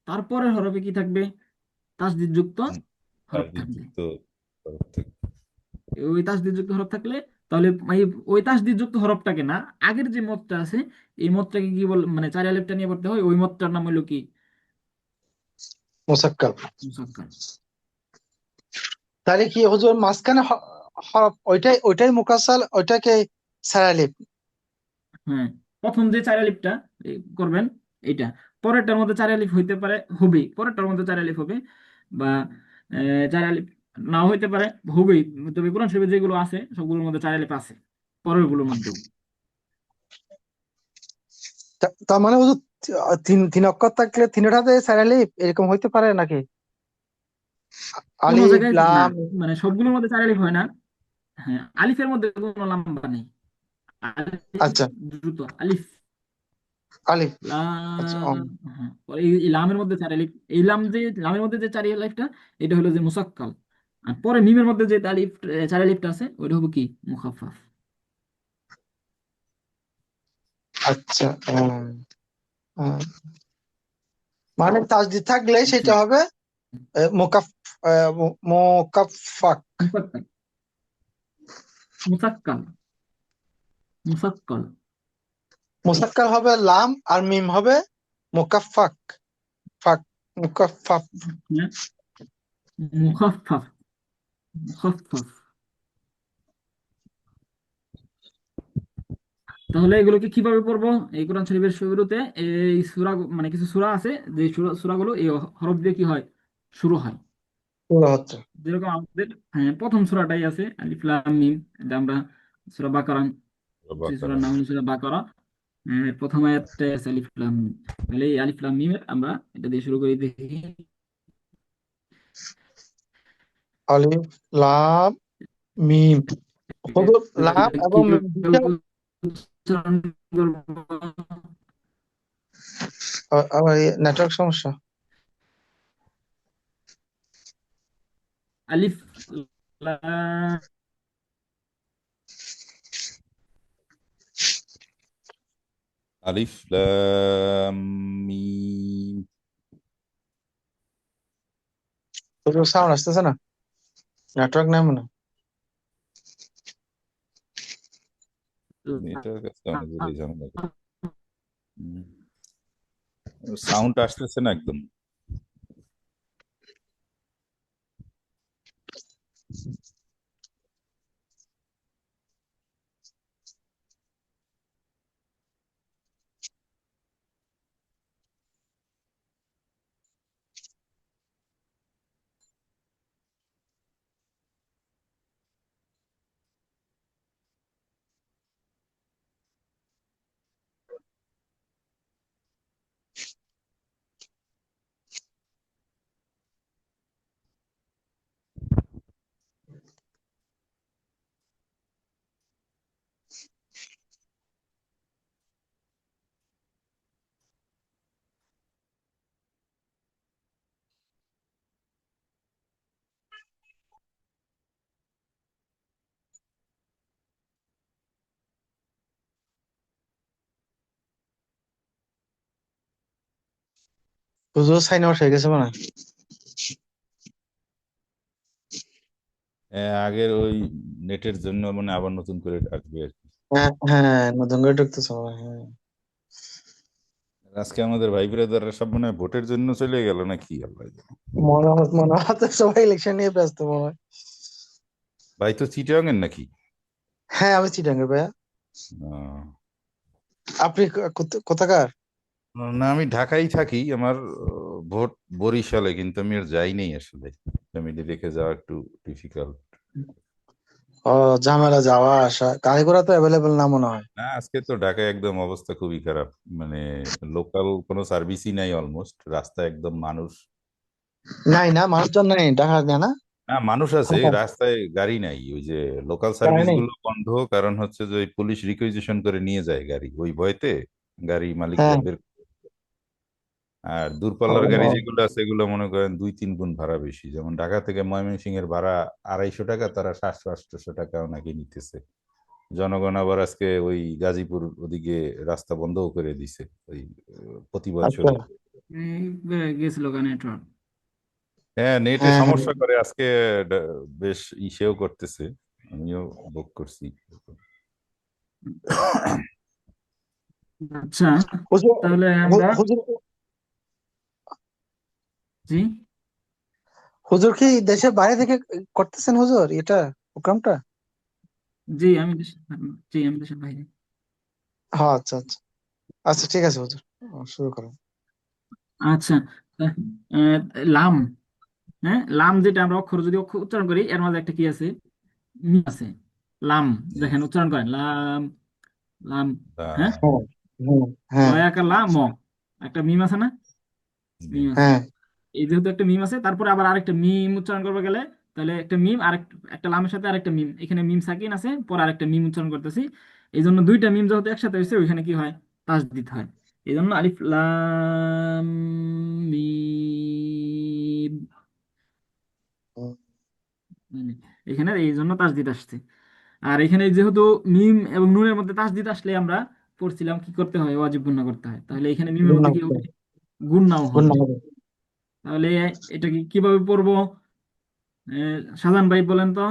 তারপরে হরফে কি থাকবে, তাসদিদ যুক্ত হুম। হরফ তাসদিদ থাকবে। যুক্ত তরফ থেকে। ওই তাসদিদ যুক্ত হরফ থাকলে, তাহলে ওই তাসদিদ যুক্ত হরফটাকে না, আগের যে মতটা আছে এই মতটাকে কি বল, মানে 4 আলিফটা নিয়ে পড়তে হয়, ওই মতটার নাম হলো কি মোসাক্কাল। মুসাক্কাল। তাহলে কি হুজুর মাঝখানে হরফ ওইটাই ওইটাই মুকাসাল ওইটাকে সারালিপ। হ্যাঁ, প্রথম যে 4 আলিফটা করবেন এইটা, পরেরটার মধ্যে 4 আলিফ হইতে পারে, হবে পরেরটার মধ্যে 4 আলিফ হবে, বা 4 আলিফ নাও হইতে পারে, হবেই। তবে কোরআন শরীফে যেগুলো আছে সবগুলোর মধ্যে 4 আলিফ আছে, পরের গুলোর মধ্যেও। তার মানে হুজুর তিন তিন অক্ষর থাকলে তিনটাতে সারালিপ এরকম হইতে পারে নাকি? কোনো আলিফ জায়গায় না, লাম। মানে সবগুলোর মধ্যে 4 আলিফ হয় না। হ্যাঁ, আলিফের মধ্যে কোনো লম্বা নেই। আলিফ আচ্ছা। দ্রুত আলিফ, আলিফ। আচ্ছা লাম। হ্যাঁ, পরে এই লামের মধ্যে 4 আলিফ। এই লামের মধ্যে যে 4 আলিফটা, এটা হলো যে মুসাক্কাল। আর পরে মিমের মধ্যে যে আলিফ, 4 আলিফটা আছে ওইটা হবে কি মুখাফফাফ। আচ্ছা। মানে তাসদিদ থাকলে আচ্ছা, সেটা হবে মোকাফ মোকাফফাক। মুসাক্কাল, মুসাক্কাল, মুসাক্কাল। মুসাক্কাল হবে লাম আর মিম হবে মুকাফফাক ফাক মুকাফফাফ। হ্যাঁ, মুখাফফাফ, মুখাফফাফ। তাহলে এগুলোকে কিভাবে পড়বো? এই কোরআন শরীফের শুরুতে এই সূরা, মানে কিছু সূরা আছে যে সূরাগুলো এই হরফ দিয়ে কি হয়, শুরু হয়। পুরো হচ্ছে। যেরকম আমাদের, হ্যাঁ, প্রথম সূরাটাই আছে আলিফ লাম মিম, এটা আমরা সূরা বাকারা, সেই বাকারা। সূরার নাম হলো সূরা বাকারা। প্রথম আয়াতটাই আছে আলিফ লাম মিম। তাহলে এই আলিফ লাম মিমের আমরা এটা দিয়ে শুরু করি, দেখি। আলিফ লাম মিম। হুজুর লাম এবং মিম দুইটা কিভাবে উচ্চারণ করবো? আবার নেটওয়ার্ক সমস্যা। আলিফ লাম আলিফ লাম মিম। হুজুর সাউন্ড আসতেছে না, নেটওয়ার্ক নাই মনে হয়। এটার কাছে অনেক দূরে ঝামেলা। সাউন্ড আসতেছে না একদম। হুজুর সাইন আউট হয়ে গেছে মনে হয়। আগের ওই নেটের জন্য মানে আবার নতুন করে আসবে আর কি। হ্যাঁ হ্যাঁ, নতুন করে ঢুকতেছে মনে হয়, হ্যাঁ। আজকে আমাদের ভাই ব্রাদাররা সব মনে হয় ভোটের জন্য চলে গেল নাকি, আল্লাহ জানে। মনে হয় সবাই ইলেকশন নিয়ে ব্যস্ত মনে হয়। ভাই তো চিটাগাং এর নাকি? হ্যাঁ, আমি চিটাঙ্গের ভাইয়া। আহ, আপনি কোথাকার? না, আমি ঢাকায় থাকি। আমার ভোট বরিশালে, কিন্তু আমি আর যাই নেই আসলে। ফ্যামিলি রেখে যাওয়া একটু ডিফিকাল্ট। ও, ঝামেলা যাওয়া আসা, গাড়ি ঘোড়া তো অ্যাভেলেবেল না মনে হয়। না, আজকে তো ঢাকায় একদম অবস্থা খুবই খারাপ। মানে লোকাল কোনো সার্ভিসই নাই অলমোস্ট, রাস্তা একদম মানুষ। নাই না, মানুষজন নাই ঢাকা যায় না। না, মানুষ আছে, রাস্তায় গাড়ি নাই। ওই যে লোকাল গাড়ি সার্ভিস নেই। গুলো বন্ধ, কারণ হচ্ছে যে ওই পুলিশ রিকুইজিশন করে নিয়ে যায় গাড়ি, ওই ভয়তে গাড়ি মালিকরা হ্যাঁ। বের। আর ও, দূরপাল্লার গাড়ি যেগুলো আছে এগুলো মনে করেন 2-3 গুণ ভাড়া বেশি। যেমন ঢাকা থেকে ময়মনসিংহ এর ভাড়া 250 টাকা, তারা 700-800 টাকাও নাকি নিতেছে। জনগণ আবার আজকে ওই গাজীপুর ওদিকে রাস্তা বন্ধও করে দিছে ওই প্রতিবাদ আচ্ছা। স্বরূপ। গেছিল নেটওয়ার্ক। হ্যাঁ, নেটে হ্যাঁ হ্যাঁ। সমস্যা করে আজকে। ডা- বেশ ইসেও করতেছে, আমিও বুক করছি। আচ্ছা, হুজুর, তাহলে আমরা, হুজুর, জি হুজুর কি দেশের বাইরে থেকে করতেছেন হুজুর এটা, প্রোগ্রামটা? জি আমি দেশের, জি আমি দেশের বাইরে। হ্যাঁ, আচ্ছা আচ্ছা। আচ্ছা ঠিক আছে হুজুর, শুরু করুন। আচ্ছা, আহ, আহ, লাম, হ্যাঁ, লাম যেটা আমরা অক্ষর যদি অক্ষর উচ্চারণ করি, এর মাঝে একটা কি আছে, মিম আছে। লাম, দেখেন উচ্চারণ করেন, লাম, লাম, হ্যাঁ, আহ, হ্যাঁ হ্যাঁ লয়াকা লাম, একটা মিম আছে না, জি। মিম আছে। হ্যাঁ। এই যেহেতু একটা মিম আছে, তারপরে আবার আরেকটা মিম উচ্চারণ করবে গেলে, তাহলে একটা মিম আর একটা লামের সাথে আরেকটা মিম, এখানে মিম সাকিন আছে, পরে আরেকটা মিম উচ্চারণ করতেছি। এই জন্য দুইটা মিম যেহেতু একসাথে হয়েছে, ওইখানে কি হয়, তাসদিদ হয়। এই জন্য আলিফ লাম মিম, মানে এখানে এই জন্য তাসদিদ আসছে। আর এখানে যেহেতু মিম এবং নুনের মধ্যে তাসদিদ আসলে আমরা পড়ছিলাম কি করতে হয়, ওয়াজিব গুণনা করতে হয়। তাহলে এখানে মিমের মধ্যে কি হবে, গুণনাও হবে। গুন্না হবে। তাহলে এটা কিভাবে পড়বো? শাহজাহান ভাই বলেন তো,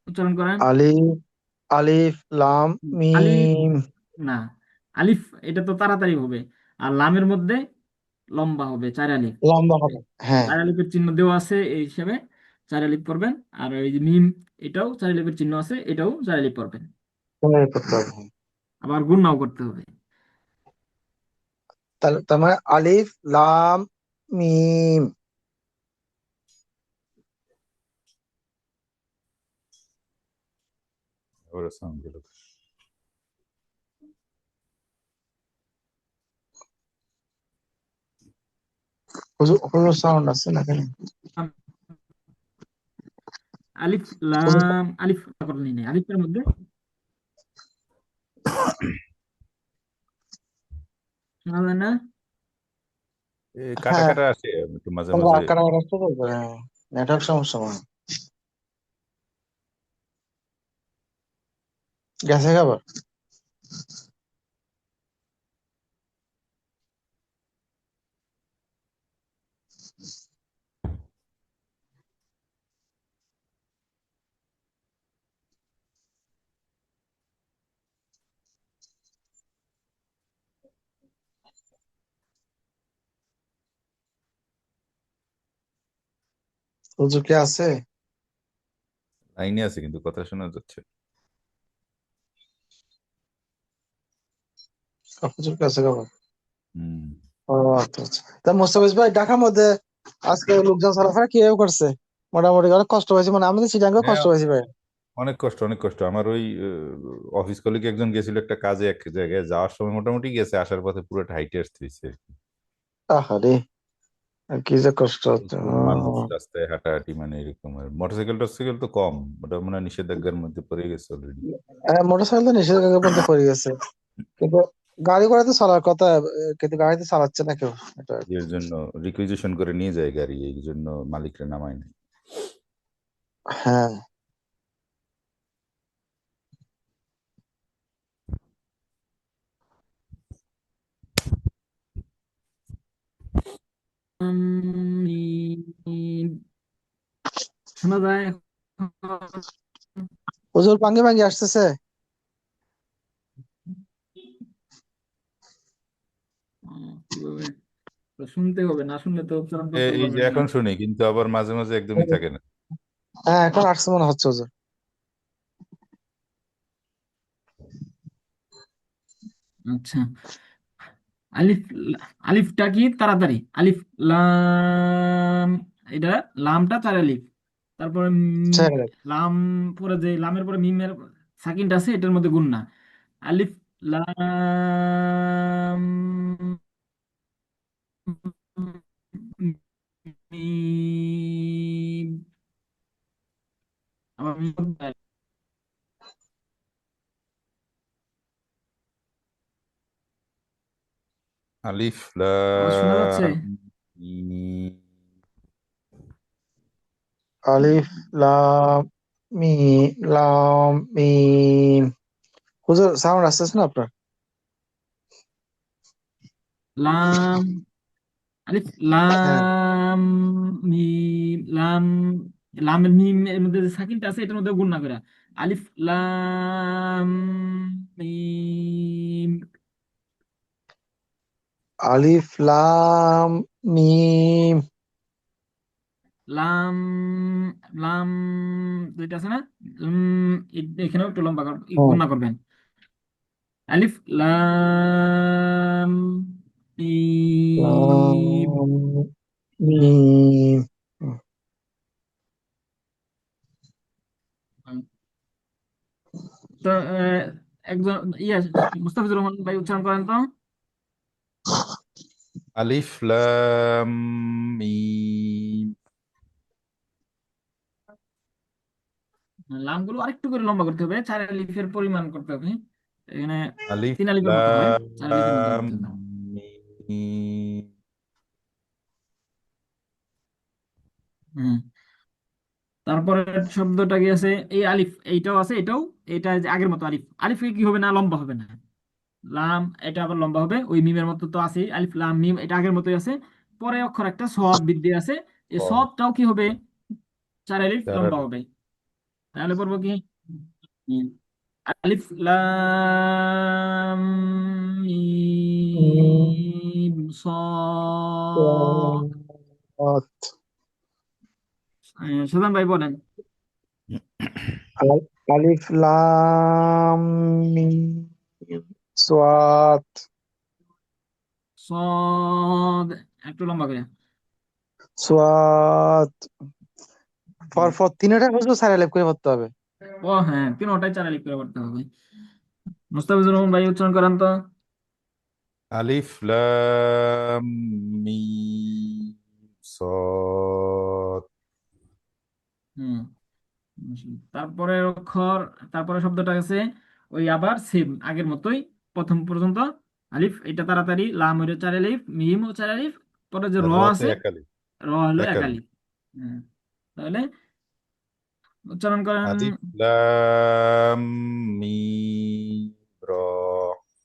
উচ্চারণ করেন। আলিফ, আলিফ লাম আলিফ মিম। না, আলিফ এটা তো তাড়াতাড়ি হবে, আর লামের মধ্যে লম্বা হবে, 4 আলিফ। লম্বা হবে, হ্যাঁ। 4 আলিফের চিহ্ন দেওয়া আছে এই হিসাবে 4 আলিফ পড়বেন। আর এই যে মিম, এটাও 4 আলিফের চিহ্ন আছে, এটাও 4 আলিফ পড়বেন। এভাবে করতে হবে, হ্যাঁ। আবার গুণনাও করতে হবে। তাহলে তার মানে আলিফ লাম মিম। আবার সাউন্ড গেল। হুজুর হুজুর সাউন্ড আছে না কেন? আলিফ হুজুর, লাম আলিফ করেনি নাই আলিফের মধ্যে শোনা যায় না? কাটা হ্যাঁ, কাটা আসে একটু মাঝে মাঝে। কারাগার আসতে বলবে, হ্যাঁ। নেটওয়ার্ক সমস্যা মনে হয়। গেছে খাবার। হুজুর কি আছে? লাইনে আছে কিন্তু কথা শোনা যাচ্ছে। হুজুর কি আছে খাবার? হুম। ও আচ্ছা আচ্ছা। তা মোস্তাফিজ ভাই, ঢাকার মধ্যে আজকে লোকজন চলাফেরা কিভাবে করছে? মোটামুটি অনেক কষ্ট হয়েছে, মানে আমি তো চিটাঙ্গে হ্যাঁ, কষ্ট হয়েছি ভাই। অনেক কষ্ট অনেক কষ্ট। আমার ওই অফিস কলিগ একজন গেছিল একটা কাজে, এক জায়গায় যাওয়ার সময় মোটামুটি গেছে, আসার পথে পুরোটা হাইটে আসতে হয়েছে আর কি। আহারে, আর কি যে কষ্ট হচ্ছে। প্রচুর মানুষ রাস্তায় হাঁটাহাঁটি, মানে এরকম। আর মোটরসাইকেল টোটরসাইকেল তো কম, ওটা মনে হয় নিষেধাজ্ঞার মধ্যে পড়ে গেছে অলরেডি। মোটরসাইকেল তো নিষেধাজ্ঞার মধ্যে পড়ে গেছে, কিন্তু গাড়ি ঘোড়া তো চলার কথা, কিন্তু গাড়ি তো চালাচ্ছে না কেউ, এটা আর কি। এর জন্য রিকুইজিশন করে নিয়ে যায় গাড়ি, এই জন্য মালিকরা নামায় না। হ্যাঁ। মিম, শোনা যায় এখন? হুজুর ভাঙ্গি ভাঙ্গি আসতেছে। কিভাবে? তো শুনতে হবে, না শুনলে তো উচ্চারণ করতে এই যে পারবেন না। এখন শুনি, কিন্তু আবার মাঝে মাঝে একদমই থাকে না। হ্যাঁ, এখন আসছে মনে হচ্ছে হুজুর। আচ্ছা, আলিফ, আলিফটা কি তাড়াতাড়ি, আলিফ লাম, এটা লামটা 4 আলিফ। তারপরে ছেড়ে। লাম, পরে যে লামের পরে মিমের সাকিনটা আছে, এটার মধ্যে গুণ না। আলিফ লাম মিম। আমার আলিফ আওয়াজ শোনা যাচ্ছে? লাম মিম। আলিফ লাম মিম। হুজুর সাউন্ড আসতেছে না আপনার? লাম, আলিফ হ্যাঁ। লাম মিম, লাম, লামের মিম এর মধ্যে যে সাকিনটা আছে, এটার মধ্যে গুণ না করে। আলিফ লাম মিম। আলিফ লাম মিম। লাম, লাম যেটা আছে না, এখানেও একটু লম্বা হুম। গুণ না করবেন। আলিফ লাম মিম। লাম মিম। হুম। তো একজন ইয়া, মুস্তাফিজুর রহমান ভাই উচ্চারণ করেন তো। আলিফ লাম মিম। লামগুলো আরেকটু করে লম্বা করতে হবে, 4 আলিফের পরিমাণ করতে হবে এখানে। আলিফ 3 আলিফের মতো হয়, লাম 4 আলিফের মতো করতে হবে। মিম। হ্যাঁ, তারপরে শব্দটা কি আছে, এই আলিফ এইটাও আছে, এটাও, এটা যে আগের মতো আলিফ, আলিফ কি হবে না, লম্বা হবে না। লাম, এটা আবার লম্বা হবে, ওই মিমের মতো তো আছে, আলিফ লাম মিম, এটা আগের মতোই আছে। পরে অক্ষর একটা সদ বৃদ্ধি আছে, এই ক, সদটাও কি হবে, 4 আলিফ চার লম্বা আলিফ। হবে। তাহলে পড়বো কি? হুম। আলিফ লাম মিম মিম সাদ। সাদ। সুদান ভাই বলেন। আলিফ লাম মিম সাদ। সাদ, একটু লম্বা করে। সাদ। হুম। ফর তিনটা বুঝবো স্যার আলিফ করে পড়তে হবে। ও হ্যাঁ, তিনোটাই চার আলিফ করে পড়তে হবে। মুস্তাফিজুর রহমান ভাই উচ্চারণ করেন তো। আলিফ লাম মিম সদ। হুম। তারপরে অক্ষর, তারপরে শব্দটা আছে ওই আবার সেম আগের মতোই, প্রথম পর্যন্ত আলিফ, এটা তাড়াতাড়ি, লাম হইলো চার আলিফ, মিম ও চার আলিফ, পরে যে আর র রতে আছে, এক আলিফ। র হলো এক এক আলিফ। আলিফ। হ্যাঁ, তাহলে উচ্চারণ করেন। আলিফ লাম মিম র।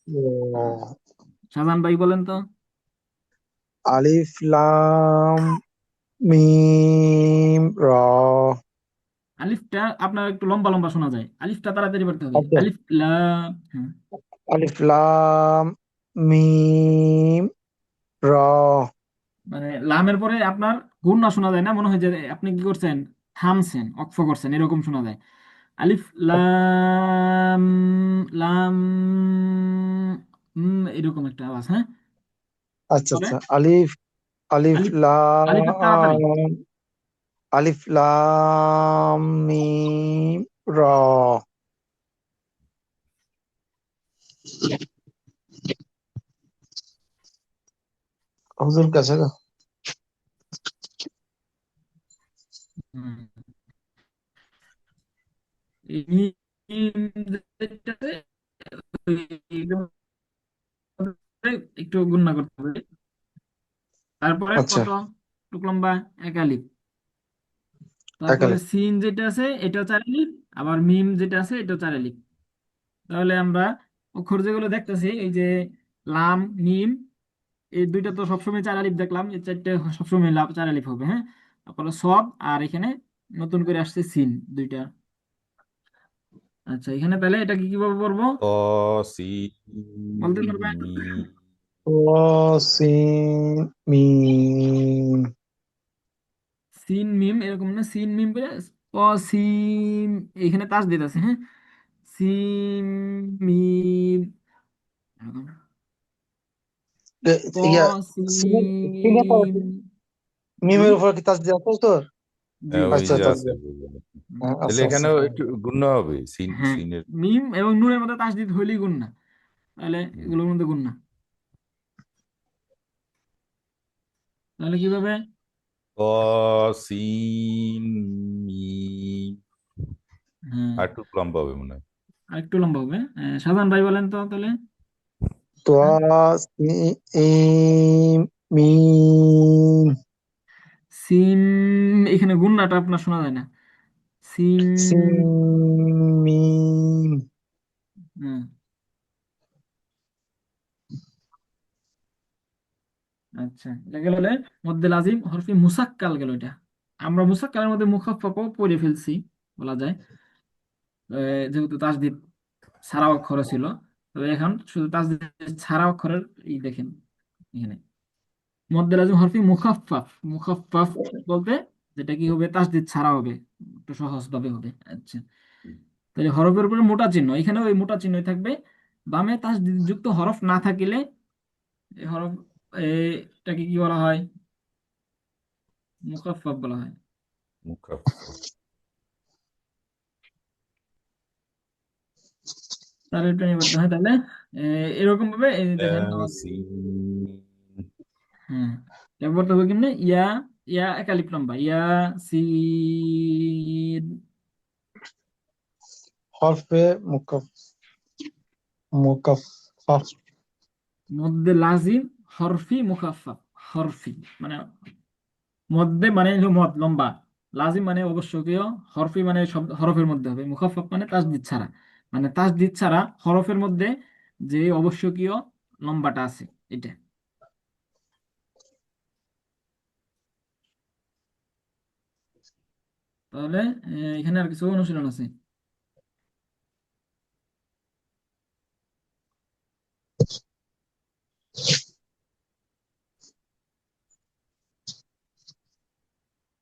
হ্যাঁ, ও, শাহজাহান ভাই বলেন তো। আলিফ লাম মিম র। আলিফটা আপনার একটু লম্বা লম্বা শোনা যায়, আলিফটা তাড়াতাড়ি পড়তে হবে, আচ্ছা, আলিফ লাম। হ্যাঁ, আলিফ লাম মিম র। মানে লামের পরে আপনার গুণ না শোনা যায় না, মনে হয় যে আপনি কি করছেন, থামছেন, অক্ফ করছেন, এরকম শোনা যায়। আলিফ লাম, লাম এরকম একটা আওয়াজ। হ্যাঁ, আচ্ছা পরে আচ্ছা, আলিফ আলিফ আলিফ, আলিফের তাড়াতাড়ি। লাম আলিফ লাম মিম র। হুজুর কাছে গো। হুম। এই মিম যেটা আছে, এইটার মধ্যে একটু গুণনা করতে হবে। তারপরে আচ্ছা, কত টুক লম্বা, এক আলিফ। এক তারপরে আলিফ। সিন যেটা আছে এটাও চার আলিফ, আবার মিম যেটা আছে এটাও চার আলিফ। তাহলে আমরা অক্ষর যেগুলো দেখতেছি, এই যে লাম, মিম, এই দুইটা তো সবসময় চার আলিফ দেখলাম, এই চারটে সবসময় চার আলিফ হবে। হ্যাঁ, তারপরে সব, আর এখানে নতুন করে আসছে সিন দুইটা। আচ্ছা, এখানে তাহলে এটা কি কিভাবে পড়বো ত সি বলতে পারবেন? মিম। সিন মিম। সিন মিম এরকম না, সিন মিম করে ও সিম, এখানে তাসদিদ আছে। হ্যাঁ, সিম মিম এরকম। ক ইয়া সিনের পরে সিম। জি, মিমের উপর কি তাসদিদ আছে তোর? জি। ওই আচ্ছা যে আছে তাসদিদ। হুম। হ্যাঁ, তাহলে আচ্ছা আচ্ছা। এখানেও একটু গুণ হবে হ্যাঁ, সিনের। মিম এবং নুনের মধ্যে তাসদিদ হইলেই গুণ না, তাহলে হুম। এগুলোর মধ্যে গুণ না। তাহলে কিভাবে? ত সিন মিম। হ্যাঁ, আর একটু লম্বা হবে মনে হয়। আর একটু লম্বা হবে। শাহজাহান ভাই বলেন তো তাহলে। হ্যাঁ, তোয়া সিন মিম। সিম, এখানে গুণনাটা আপনার শোনা যায় না। সিম। সিন মিম। হ্যাঁ, আচ্ছা, এটা গেল হলে মধ্যে লাজিম হরফি মুসাক্কাল গেল এটা। আমরা মুসাক্কালের মধ্যে মুখাফফাও পড়ে ফেলছি বলা যায়, যেহেতু তাসদিদ ছাড়া অক্ষর ছিল। তবে এখন শুধু তাসদিদ ছাড়া অক্ষরের দেখেন এখানে মধ্যে লাজিম হরফি মুখাফফাফ। মুখাফফাফ বলতে যেটা কি হবে, তাসদিদ ছাড়া হবে, একটু সহজ ভাবে হবে। আচ্ছা, তাহলে হরফের উপরে মোটা চিহ্ন, এখানে ওই মোটা চিহ্নই থাকবে। বামে তাসদিদ যুক্ত হরফ না থাকিলে এই হরফ, এটাকে কি বলা হয়, মুখাফফাফ বলা হয়। মুখাফফা। তাহলে এটা নিয়ে করতে হয়। তাহলে এরকম ভাবে এই দেখেন সিন। হ্যাঁ, এবার বলতে হবে কেমনে, ইয়া, ইয়া একালিফ লম্বা, ইয়া সিন, হরফে মুকাফফাফ। মধ্যে লাজিম হরফি মুখাফফাফ। হরফি মানে মধ্যে মানে হলো মদ লম্বা, লাজিম মানে অবশ্যকীয়, হরফি মানে সব হরফের মধ্যে হবে, মুখাফফাফ মানে তাসদিদ ছাড়া, মানে তাসদিদ ছাড়া হরফের মধ্যে যে অবশ্যকীয় লম্বাটা আছে এটা। তাহলে এখানে আর কিছু অনুশীলন আছে।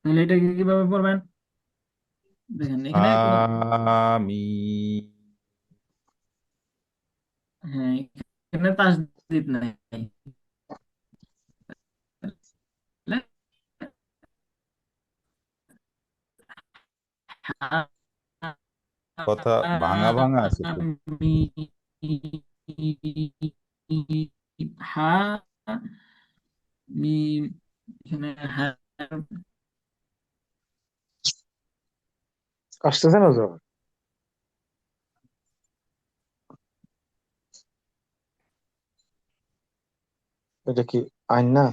তাহলে এটাকে কিভাবে পড়বেন? দেখেন এখানে কোনো, হামিম। হ্যাঁ, এখানে তাসদিদ নাই। তাহলে কথা ভাঙা ভাঙা আছে তো। হা মিম, এখানে হ্যাঁ, আসতেছে না হুজুর? এটা কি আইন না?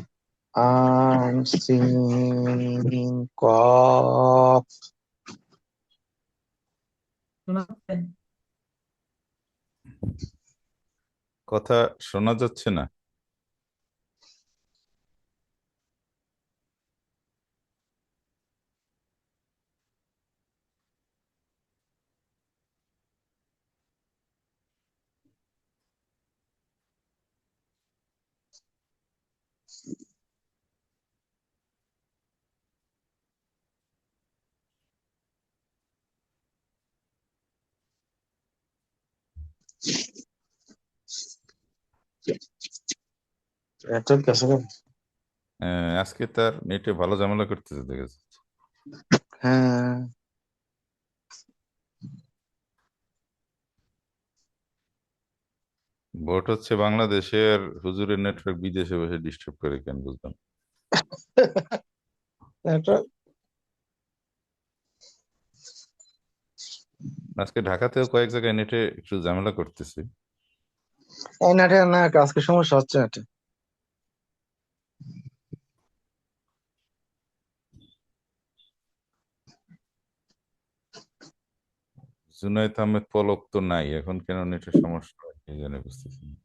আইন সিন কফ। শোনা যাচ্ছে? কথা শোনা যাচ্ছে না। নেটওয়ার্ক গেছে কেন? আজকে তার নেটে ভালো ঝামেলা করতেছে দেখা যাচ্ছে। হ্যাঁ, ভোট হচ্ছে বাংলাদেশের, হুজুরের নেটওয়ার্ক বিদেশে বসে ডিস্টার্ব করে কেন বুঝলাম না। নেটওয়ার্ক। আজকে ঢাকাতেও কয়েক জায়গায় নেটে একটু ঝামেলা করতেছে। এই নেটে না, আজকে সমস্যা হচ্ছে নেটে। জুনায়েদ আহমেদ পলক তো নাই, এখন কেন নেটের সমস্যা হয় কে জানে, বুঝতেছি না।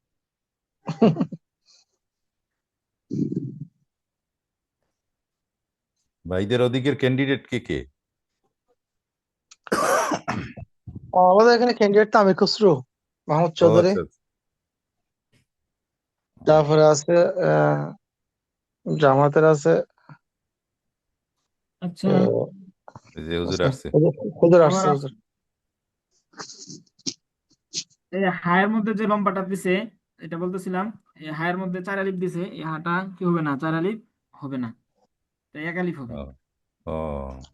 ভাইদের ওদিকের ক্যান্ডিডেট কে কে? আমাদের এখানে ক্যান্ডিডেট তো আমির খসরু, মাহমুদ ও চৌধুরী, আচ্ছা আচ্ছা। তারপরে আছে আহ, জামাতের আছে আচ্ছা, এই যে হুজুর আছে, আসছে। হুজুর আবার আসছে হুজুর। এই হায়ের মধ্যে যে লম্বাটা দিছে, এটা বলতেছিলাম, এই হায়ের মধ্যে 4 আলিফ দিছে, এই হাটা কি হবে না, 4 আলিফ হবে না, তাই 1 আলিফ হবে। ও ও,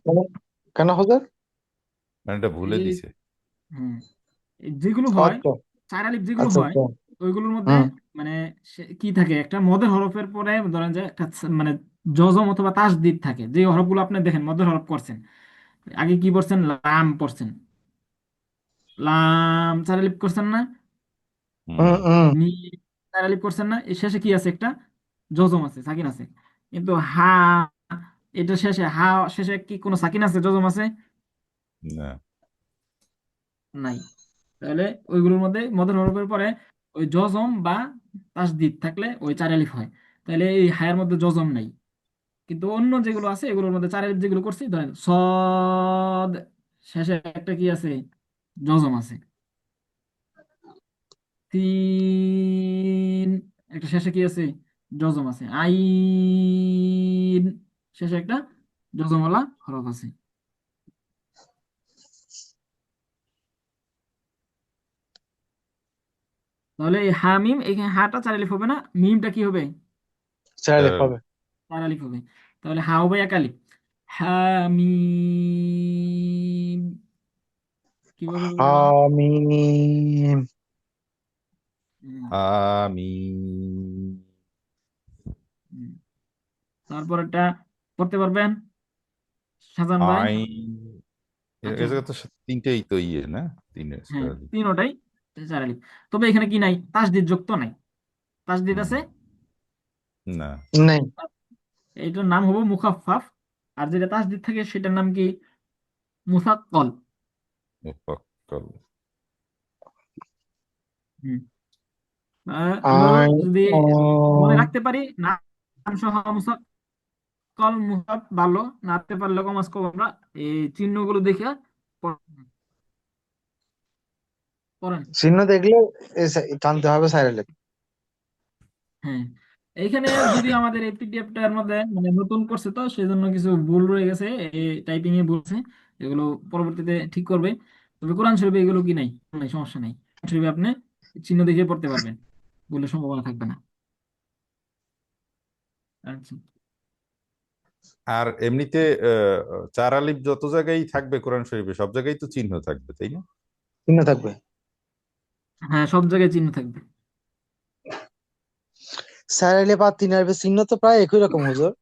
কেন? কেন হুজুর? মানে এটা ভুলে এই, দিছে। হ্যাঁ, এই যেগুলো হয়, আচ্ছা 4 আলিফ যেগুলো আচ্ছা হয়, আচ্ছা। ওইগুলোর মধ্যে হুম মানে কি থাকে, একটা মদের হরফের পরে ধরেন যে একটা মানে জজম অথবা তাসদিদ থাকে, যে হরফগুলো আপনি দেখেন মদের হরফ করছেন, আগে কি পড়ছেন, লাম পড়ছেন, লাম 4 আলিফ করছেন না, হুম। হুম হুম। মি 4 আলিফ করছেন না, এর শেষে কি আছে, একটা জজম আছে, সাকিন আছে। কিন্তু হা, এটা শেষে হা, শেষে কি কোনো সাকিন আছে, জজম আছে? না। নাই। তাহলে ওইগুলোর মধ্যে মদের হরফের পরে ওই জজম বা তাসদিদ থাকলে ওই 4 আলিফ হয়। তাহলে এই হায়ের মধ্যে জজম নাই, কিন্তু অন্য যেগুলো আছে এগুলোর মধ্যে 4 আলিফ যেগুলো করছি, ধরেন সদ, শেষে একটা কি আছে, জজম আছে। তিন, একটা শেষে কি আছে, জজম আছে। আইন, শেষে একটা জজমওয়ালা হরফ আছে। তাহলে এই হা মিম, এখানে হাটা 4 আলিফ হবে না, মিমটা কি হবে, চাইলে তাহলে হবে। 4 আলিফ হবে। তাহলে হা হবে 1 আলিফ, হা মিম, কিভাবে বলবো? হামিম। হুম, আমিন। হুম। তারপর এটা করতে পারবেন শাহজাহান ভাই? আইন। আচ্ছা, এ জায়গা তো তিনটেই তো ইয়ে না, তিনের হ্যাঁ, স্টাইল। তিনোটাই 4 আলিফ। তবে এখানে কি নাই, তাসদিদ যুক্ত নাই, তাসদিদ হুম। আছে। না। নেই। এইটার নাম হবো মুখাফফাফ, আর যেটা তাসদিদ থাকে সেটার নাম কি, মুসাক্কল। মুফাক্কাল। হুম। আমরাও আই যদি ও। মনে রাখতে পারি নাম সহ মুসাক্কল, মুসাফ ভালো, না রাখতে পারলে কমাস কম আমরা এই চিহ্নগুলো দেখে পড়েন। চিহ্ন দেখলে টানতে হবে সাইরেলে। হ্যাঁ, এইখানে যদি আমাদের এই পিডিএফটার মধ্যে মানে নতুন করছে তো সেজন্য কিছু ভুল রয়ে গেছে, টাইপিং এ বলছে, এগুলো পরবর্তীতে ঠিক করবে। তবে কোরআন শরীফে এগুলো কি নাই, নাই সমস্যা নাই, কোরআন শরীফে আপনি চিহ্ন দেখে পড়তে পারবেন, ভুলের সম্ভাবনা থাকবে না। আচ্ছা। আর এমনিতে চার আলিফ যত জায়গায় থাকবে কোরআন শরীফে সব জায়গায় তো চিহ্ন থাকবে, তাই না? চিহ্ন থাকবে। হ্যাঁ, সব জায়গায় চিহ্ন থাকবে। স্যার এলে বা তিন আলিফের চিহ্ন তো প্রায় একই রকম হুজুর।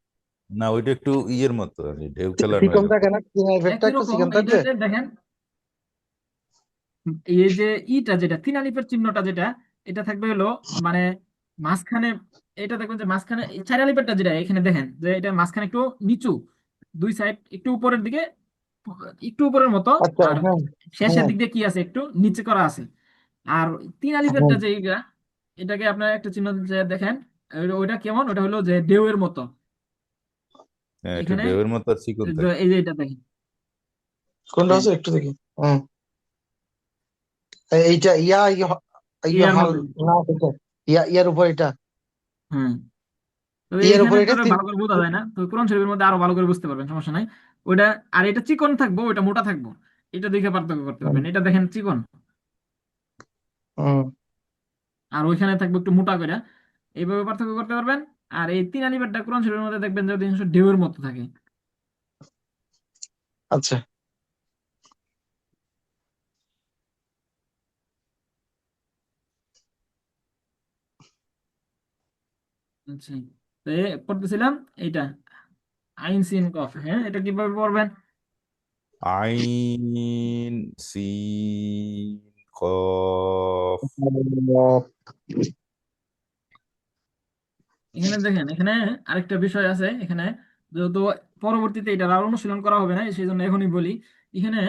না, ওইটা একটু ইয়ের মতো আর কি, ঢেউ খেলানো চিকন থাকে এরকম। না, তিন আলিফেরটা একই একটু রকম চিকন থাকবে। এইটাতে দেখেন, এই যে ইটা যেটা তিন আলিফের চিহ্নটা যেটা, এটা থাকবে হলো মানে মাঝখানে, এটা দেখবেন যে মাঝখানে এই চার আলিফেরটা যেটা এখানে দেখেন যে এটা মাঝখানে একটু নিচু, দুই সাইড একটু উপরের দিকে, একটু উপরের মতো। আচ্ছা, আর হ্যাঁ শেষের হ্যাঁ দিক দিয়ে কি আছে, একটু নিচে করা আছে। আর তিন হ্যাঁ। আলিফেরটা যে এইটা, এটাকে আপনার একটা চিহ্ন যে দেখেন, ওইটা কেমন, ওটা হলো যে ঢেউয়ের মতো। হ্যাঁ, এটা এখানে ঢেউয়ের মতো আর চিকন যে থাকে। এই যে এটা দেখেন। কোনটা হ্যাঁ, হচ্ছে একটু দেখি। হ্যাঁ, এইটা ইয়া ইয়া ইয়া ইয়ার হাল, মধ্যে। না এটা ইয়ার উপর এটা, হ্যাঁ, তবে ইয়ার উপর এখানে তো এটা আর ভালো করে বোঝা যায় না, তো কোরআন শরীফের মধ্যে আরো ভালো করে বুঝতে পারবেন, সমস্যা নাই। ওইটা, আর এটা চিকন থাকবো, ওইটা মোটা থাকবো, এটা দেখে পার্থক্য করতে হুম, পারবেন। এটা দেখেন চিকন, হুম, আর ওইখানে থাকবো একটু মোটা করে, এইভাবে পার্থক্য করতে পারবেন। আর এই তিন আলিফেরটা কোরআন শরীফের মধ্যে দেখবেন যে অধিকাংশ ঢেউয়ের মতো থাকে। আচ্ছা। আচ্ছা, তো পড়তেছিলাম এইটা আইন সিন কফ। হ্যাঁ, এটা কিভাবে পড়বেন? আইন সিন কফ। এখানে দেখেন, এখানে আরেকটা বিষয় আছে এখানে, যেহেতু পরবর্তীতে এটা আর অনুশীলন করা হবে না সেই জন্য এখনই বলি। এখানে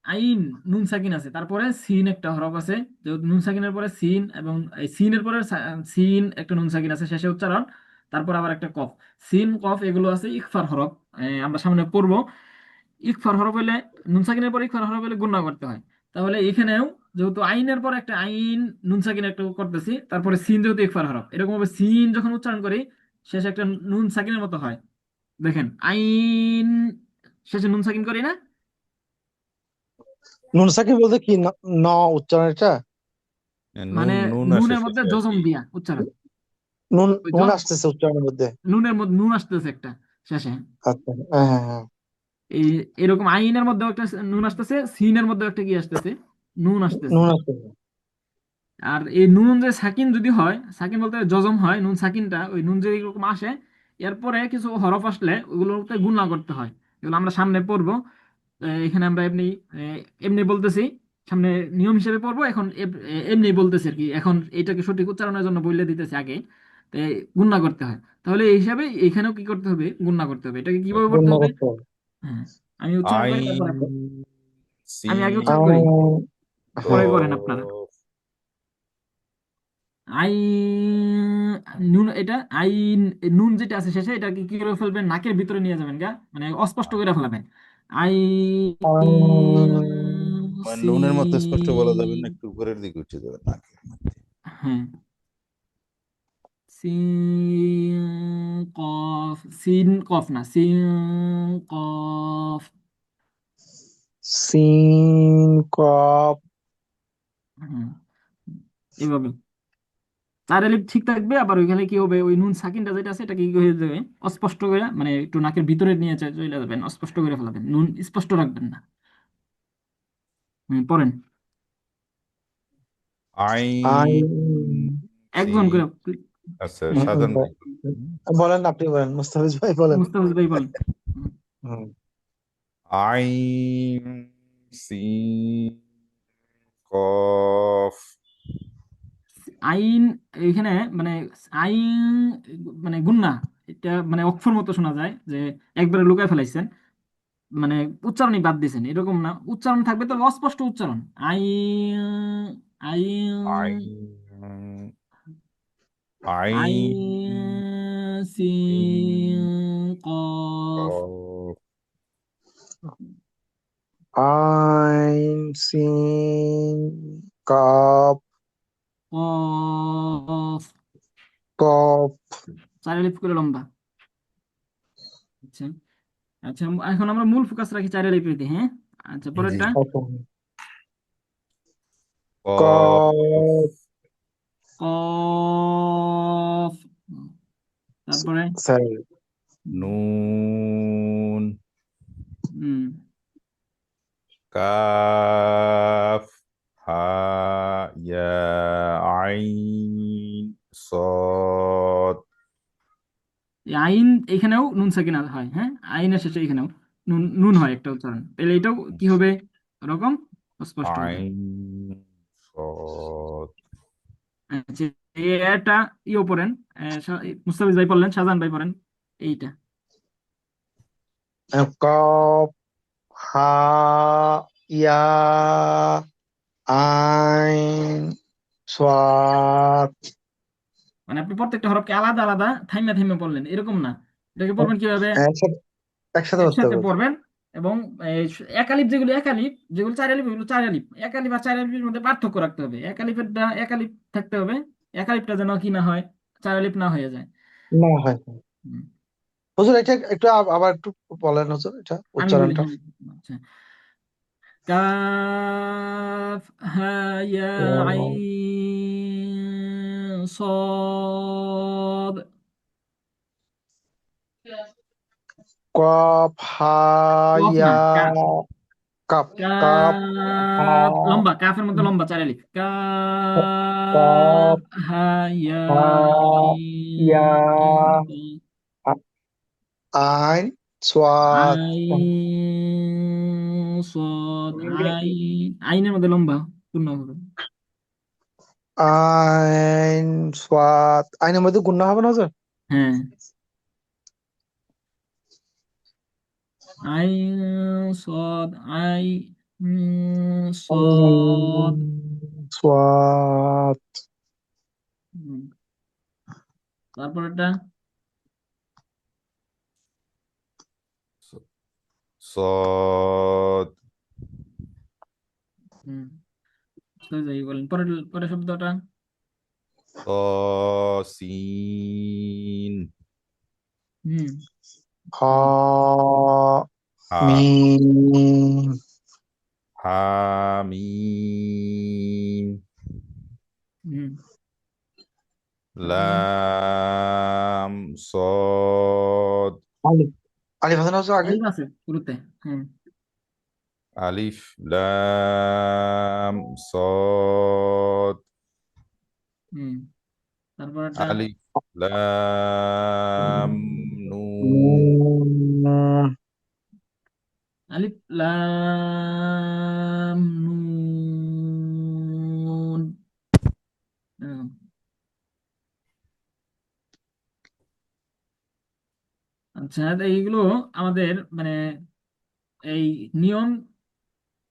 আইন, নুন সাকিন আছে, তারপরে সিন একটা হরফ আছে, যেহেতু নুন সাকিনের পরে সিন, এবং এই সিনের পরে সিন একটা নুন সাকিন আছে শেষে উচ্চারণ, তারপর আবার একটা কফ। সিন কফ এগুলো আছে ইকফার হরফ। আমরা সামনে পড়বো। ইকফার হরফ হলে, নুন সাকিনের পরে ইকফার হরফ হলে গুণা করতে হয়। তাহলে এখানেও যেহেতু আইনের পর একটা আইন, নুন সাকিন একটা করতেছি, তারপরে সিন যেহেতু ইকফার হরফ, এরকম ভাবে সিন যখন উচ্চারণ করি শেষে একটা নুন সাকিনের মতো হয়। দেখেন আইন, শেষে নুন সাকিন করি না? নুন সাকিব বলতে কি, ন উচ্চারণ এটা? নুন মানে নুন আসে নুনের মধ্যে শেষে আর জজম কি। দিয়া উচ্চারণ। নুন, ওই নুন আসতেছে উচ্চারণের মধ্যে। নুনের মধ্যে নুন আসতেছে একটা শেষে। আচ্ছা, হ্যাঁ হ্যাঁ হ্যাঁ। এই এরকম আইনের মধ্যেও একটা নুন আসতেছে, সিনের মধ্যেও একটা কি আসতেছে, নুন আসতেছে। নুন আসতেছে। আর এই নুন যে সাকিন যদি হয়, সাকিন বলতে জজম হয়, নুন সাকিনটা ওই নুন যদি এরকম আসে, এরপরে কিছু হরফ আসলে ওগুলোতে গুণনা করতে হয়। এগুলো আমরা সামনে পড়বো। এখানে আমরা এমনি এমনি বলতেছি, সামনে নিয়ম হিসেবে পড়বো এখন, এমনি বলতেছি আর কি, এখন এটাকে সঠিক উচ্চারণের জন্য বলে দিতেছি আগে। তো গুণনা করতে হয়, তাহলে এই হিসাবে এখানেও কি করতে হবে, গুণনা করতে হবে। এটাকে কিভাবে করতে গণ্য হবে? করতে হবে। হ্যাঁ, আমি উচ্চারণ করি আইন তারপর আমি আগে উচ্চারণ করি, সিন আহ, হ্যাঁ। পরে করেন আপনারা। কফ। আই নুন, এটা আইন, নুন যেটা আছে শেষে এটা কি কি করে ফেলবেন, নাকের ভিতরে নিয়ে যাবেন গা, মানে অস্পষ্ট করে ফেলাবেন। আই মানে সি, নুনের মতো স্পষ্ট বলা যাবে না, একটু উপরের দিকে উঠে যাবে নাকের মধ্যে। হ্যাঁ, সিন কফ, সিন কফ না, সিন কফ। সিন কপ। হুম, এইভাবে চার এলিফ ঠিক থাকবে, আবার ওইখানে কি হবে, ওই নুন সাকিনটা যেটা আছে এটা কি হয়ে যাবে, অস্পষ্ট করে, মানে একটু নাকের ভিতরে নিয়ে চলে যাবেন, অস্পষ্ট করে ফেলাবেন, নুন স্পষ্ট রাখবেন না। পড়েন। আইন আইন। একজন সিন। করে আচ্ছা, সাজান ভাই বলুন। বলেন, আপনি বলেন, মুস্তাফিজ ভাই বলেন। মুস্তাফিজ ভাই বলেন। হুম। হুম। আইন সিন কফ। আইন, এখানে মানে আইন মানে গুন্না, এটা মানে অক্ষর মতো শোনা যায় যে একবারে লুকায় ফেলাইছেন, মানে উচ্চারণই বাদ দিয়েছেন এরকম না, উচ্চারণ থাকবে তবে অস্পষ্ট উচ্চারণ। আই, আই, আইন আই আইন সি সিন কফ, কফ। আইন সিন কাপ কফ। কপ। চার আলিফ করে লম্বা। আচ্ছা আচ্ছা, এখন আমরা মূল ফোকাস রাখি চার আলিফেতে, হ্যাঁ। আচ্ছা, জি। পরেরটা। ওকে। কফ, কফ কফ। তারপরে সরি নুন, হুম কাফ, হা, ইয়া, আইন, সদ। এই আইন এখানেও নুন সাকিন হয়, হ্যাঁ, আইনের শেষে এখানেও নুন নুন হয় একটা উচ্চারণ, তাহলে এটাও কি হবে ওরকম, স্পষ্ট হবে। আইন, সদ। আচ্ছা, এটা ইয়ে পড়েন, মুস্তাফিজ ভাই পড়লেন, শাহজাহান ভাই পড়েন এইটা। কফ হা ইয়া আইন সাদ। মানে আপনি প্রত্যেকটা হরফকে আলাদা আলাদা থাইমে থাইমে পড়লেন এরকম না, এটাকে পড়বেন কিভাবে, একসাথে একসাথে ধরতে একসাথে হবে। পড়বেন। এবং এই একালিপ যেগুলো একালিপ, যেগুলো চার আলিপ ওগুলো চার আলিপ, একালিপ আর চার আলিপের মধ্যে পার্থক্য রাখতে হবে, একালিপেরটা একালিপ থাকতে হবে, একালিপটা যেন কি না হয়, চার আলিপ না হয়ে যায়। না হয়। হুম, হুজুর এটা একটু আবার একটু বলেন হুজুর এটা আমি বলি, উচ্চারণটা। হ্যাঁ। আচ্ছা, কাফ হা ইয়া আইন صاد। কফ হা কফ না, ইয়া কাফ। কাপ কাপ হা কাফ লম্বা, কাফের মধ্যে লম্বা চার আলিফ, কাফ কাপ হা ইয়া হা ইয়া আইন আইন সাদ। আইন صاد আইন, আইনের মধ্যে লম্বা পূর্ণ হবে। আইন সাদ আইনের মধ্যে গুণা হবে না হুজুর? হ্যাঁ, আইন صاد صاد। সাদ হুম, তারপর এটা সদ, হুম, তো যাই বলেন পরের পরের শব্দটা। তসিন, হুম, হা হা, মিম হামিম, হুম, তারপরে লাম, সদ, আলিফ আলিফ হাসান হুজুর আগে। আলিফ আছে শুরুতে। হ্যাঁ, আলিফ, লাম, সদ, হুম, তারপর এটা আলিফ, লাম, নুন, নুন আলিফ লাম নুন। হুম, আচ্ছা, তো এইগুলো আমাদের মানে এই নিয়ম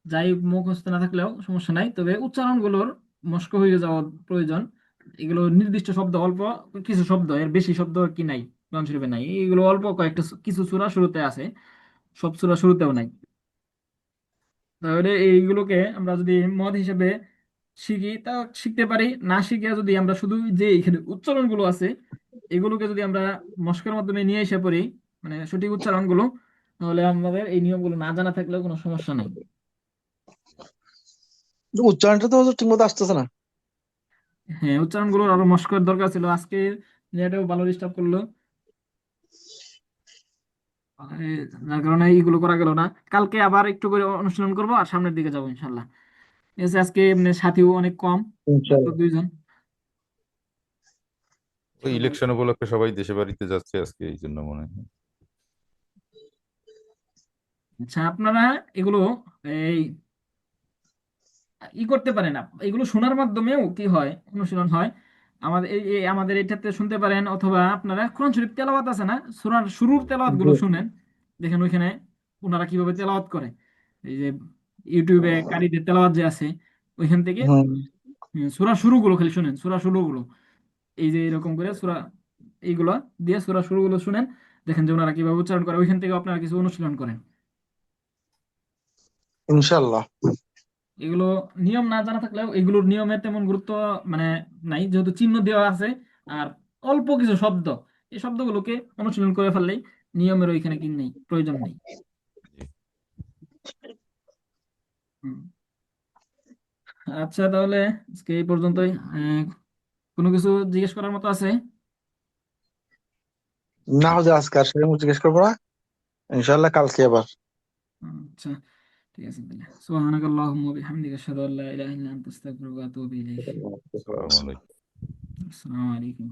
যাই মুখস্থ না থাকলেও সমস্যা নাই, তবে উচ্চারণগুলোর মস্ক হয়ে যাওয়া প্রয়োজন। এগুলো নির্দিষ্ট শব্দ অল্প কিছু শব্দ, এর বেশি শব্দ কি নাই, কোরআন শরীফে নাই, এগুলো অল্প কয়েকটা কিছু সূরা শুরুতে আছে, সব সূরা শুরুতেও নাই। তাহলে এইগুলোকে আমরা যদি মদ হিসেবে শিখি তা শিখতে পারি, না শিখে যদি আমরা শুধু যে এখানে উচ্চারণগুলো আছে এগুলোকে যদি আমরা মস্কের মাধ্যমে নিয়ে এসে পড়ি, মানে সঠিক উচ্চারণগুলো, তাহলে আমাদের এই নিয়মগুলো না জানা থাকলেও কোনো সমস্যা নাই। উচ্চারণটা তো হুজুর ঠিক মতো আসতেছে না। হ্যাঁ, উচ্চারণগুলোর আরো মস্কের দরকার ছিল, আজকে যেটাও ভালো ডিস্টার্ব করলো, এ, যার কারণে এইগুলো করা গেল না। কালকে আবার একটু করে অনুশীলন করবো আর সামনের দিকে যাবো ইনশাল্লাহ। ঠিক আছে, আজকে এমনি সাথীও অনেক কম, মাত্র ইনশাআল্লাহ। 2 জন। ওই ইলেকশন উপলক্ষে সবাই দেশে বাড়িতে যাচ্ছে আজকে, এই জন্য মনে হয়। আচ্ছা, আপনারা এগুলো এই করতে পারেন, এগুলো শোনার মাধ্যমেও কি হয়, অনুশীলন হয়। আমাদের আমাদের এটাতে শুনতে পারেন, অথবা আপনারা কোরআন শরীফ তেলাওয়াত আছে না, সূরার শুরুর তেলাওয়াত জি। গুলো শুনেন, দেখেন ওইখানে ওনারা কিভাবে তেলাওয়াত করে। এই যে ইউটিউবে কারিদের তেলাওয়াত যে আছে, ওইখান থেকে হুম সূরা শুরুগুলো খালি শুনেন, সূরা শুরুগুলো এই যে এরকম করে সূরা এইগুলো দিয়ে সূরা শুরুগুলো শুনেন, দেখেন যে ওনারা কিভাবে উচ্চারণ করে, ওইখান থেকে আপনারা কিছু অনুশীলন করেন। ইনশাআল্লাহ। এগুলো নিয়ম না জানা থাকলেও এগুলোর নিয়মের তেমন গুরুত্ব মানে নাই, যেহেতু চিহ্ন দেওয়া আছে আর অল্প কিছু শব্দ এই শব্দগুলোকে অনুশীলন করে ফেললেই নিয়মের ওইখানে কি নেই, প্রয়োজন নেই। জি। হুম। আচ্ছা তাহলে আজকে এই পর্যন্তই। কোনো কিছু জিজ্ঞেস করার মতো আছে? না হলে আজকে আর সেরকম জিজ্ঞেস করবো না, ইনশাল্লাহ কালকে আবার। আচ্ছা ঠিক আছে তাহলে, সুবহানাকাল্লাহুম্মা ওয়া বিহামদিকা আশহাদু আল্লা ইলাহা ইল্লা আনতা আস্তাগফিরুকা ওয়া আতুবু ইলাইক। আসসালামু আলাইকুম। আসসালামু আলাইকুম।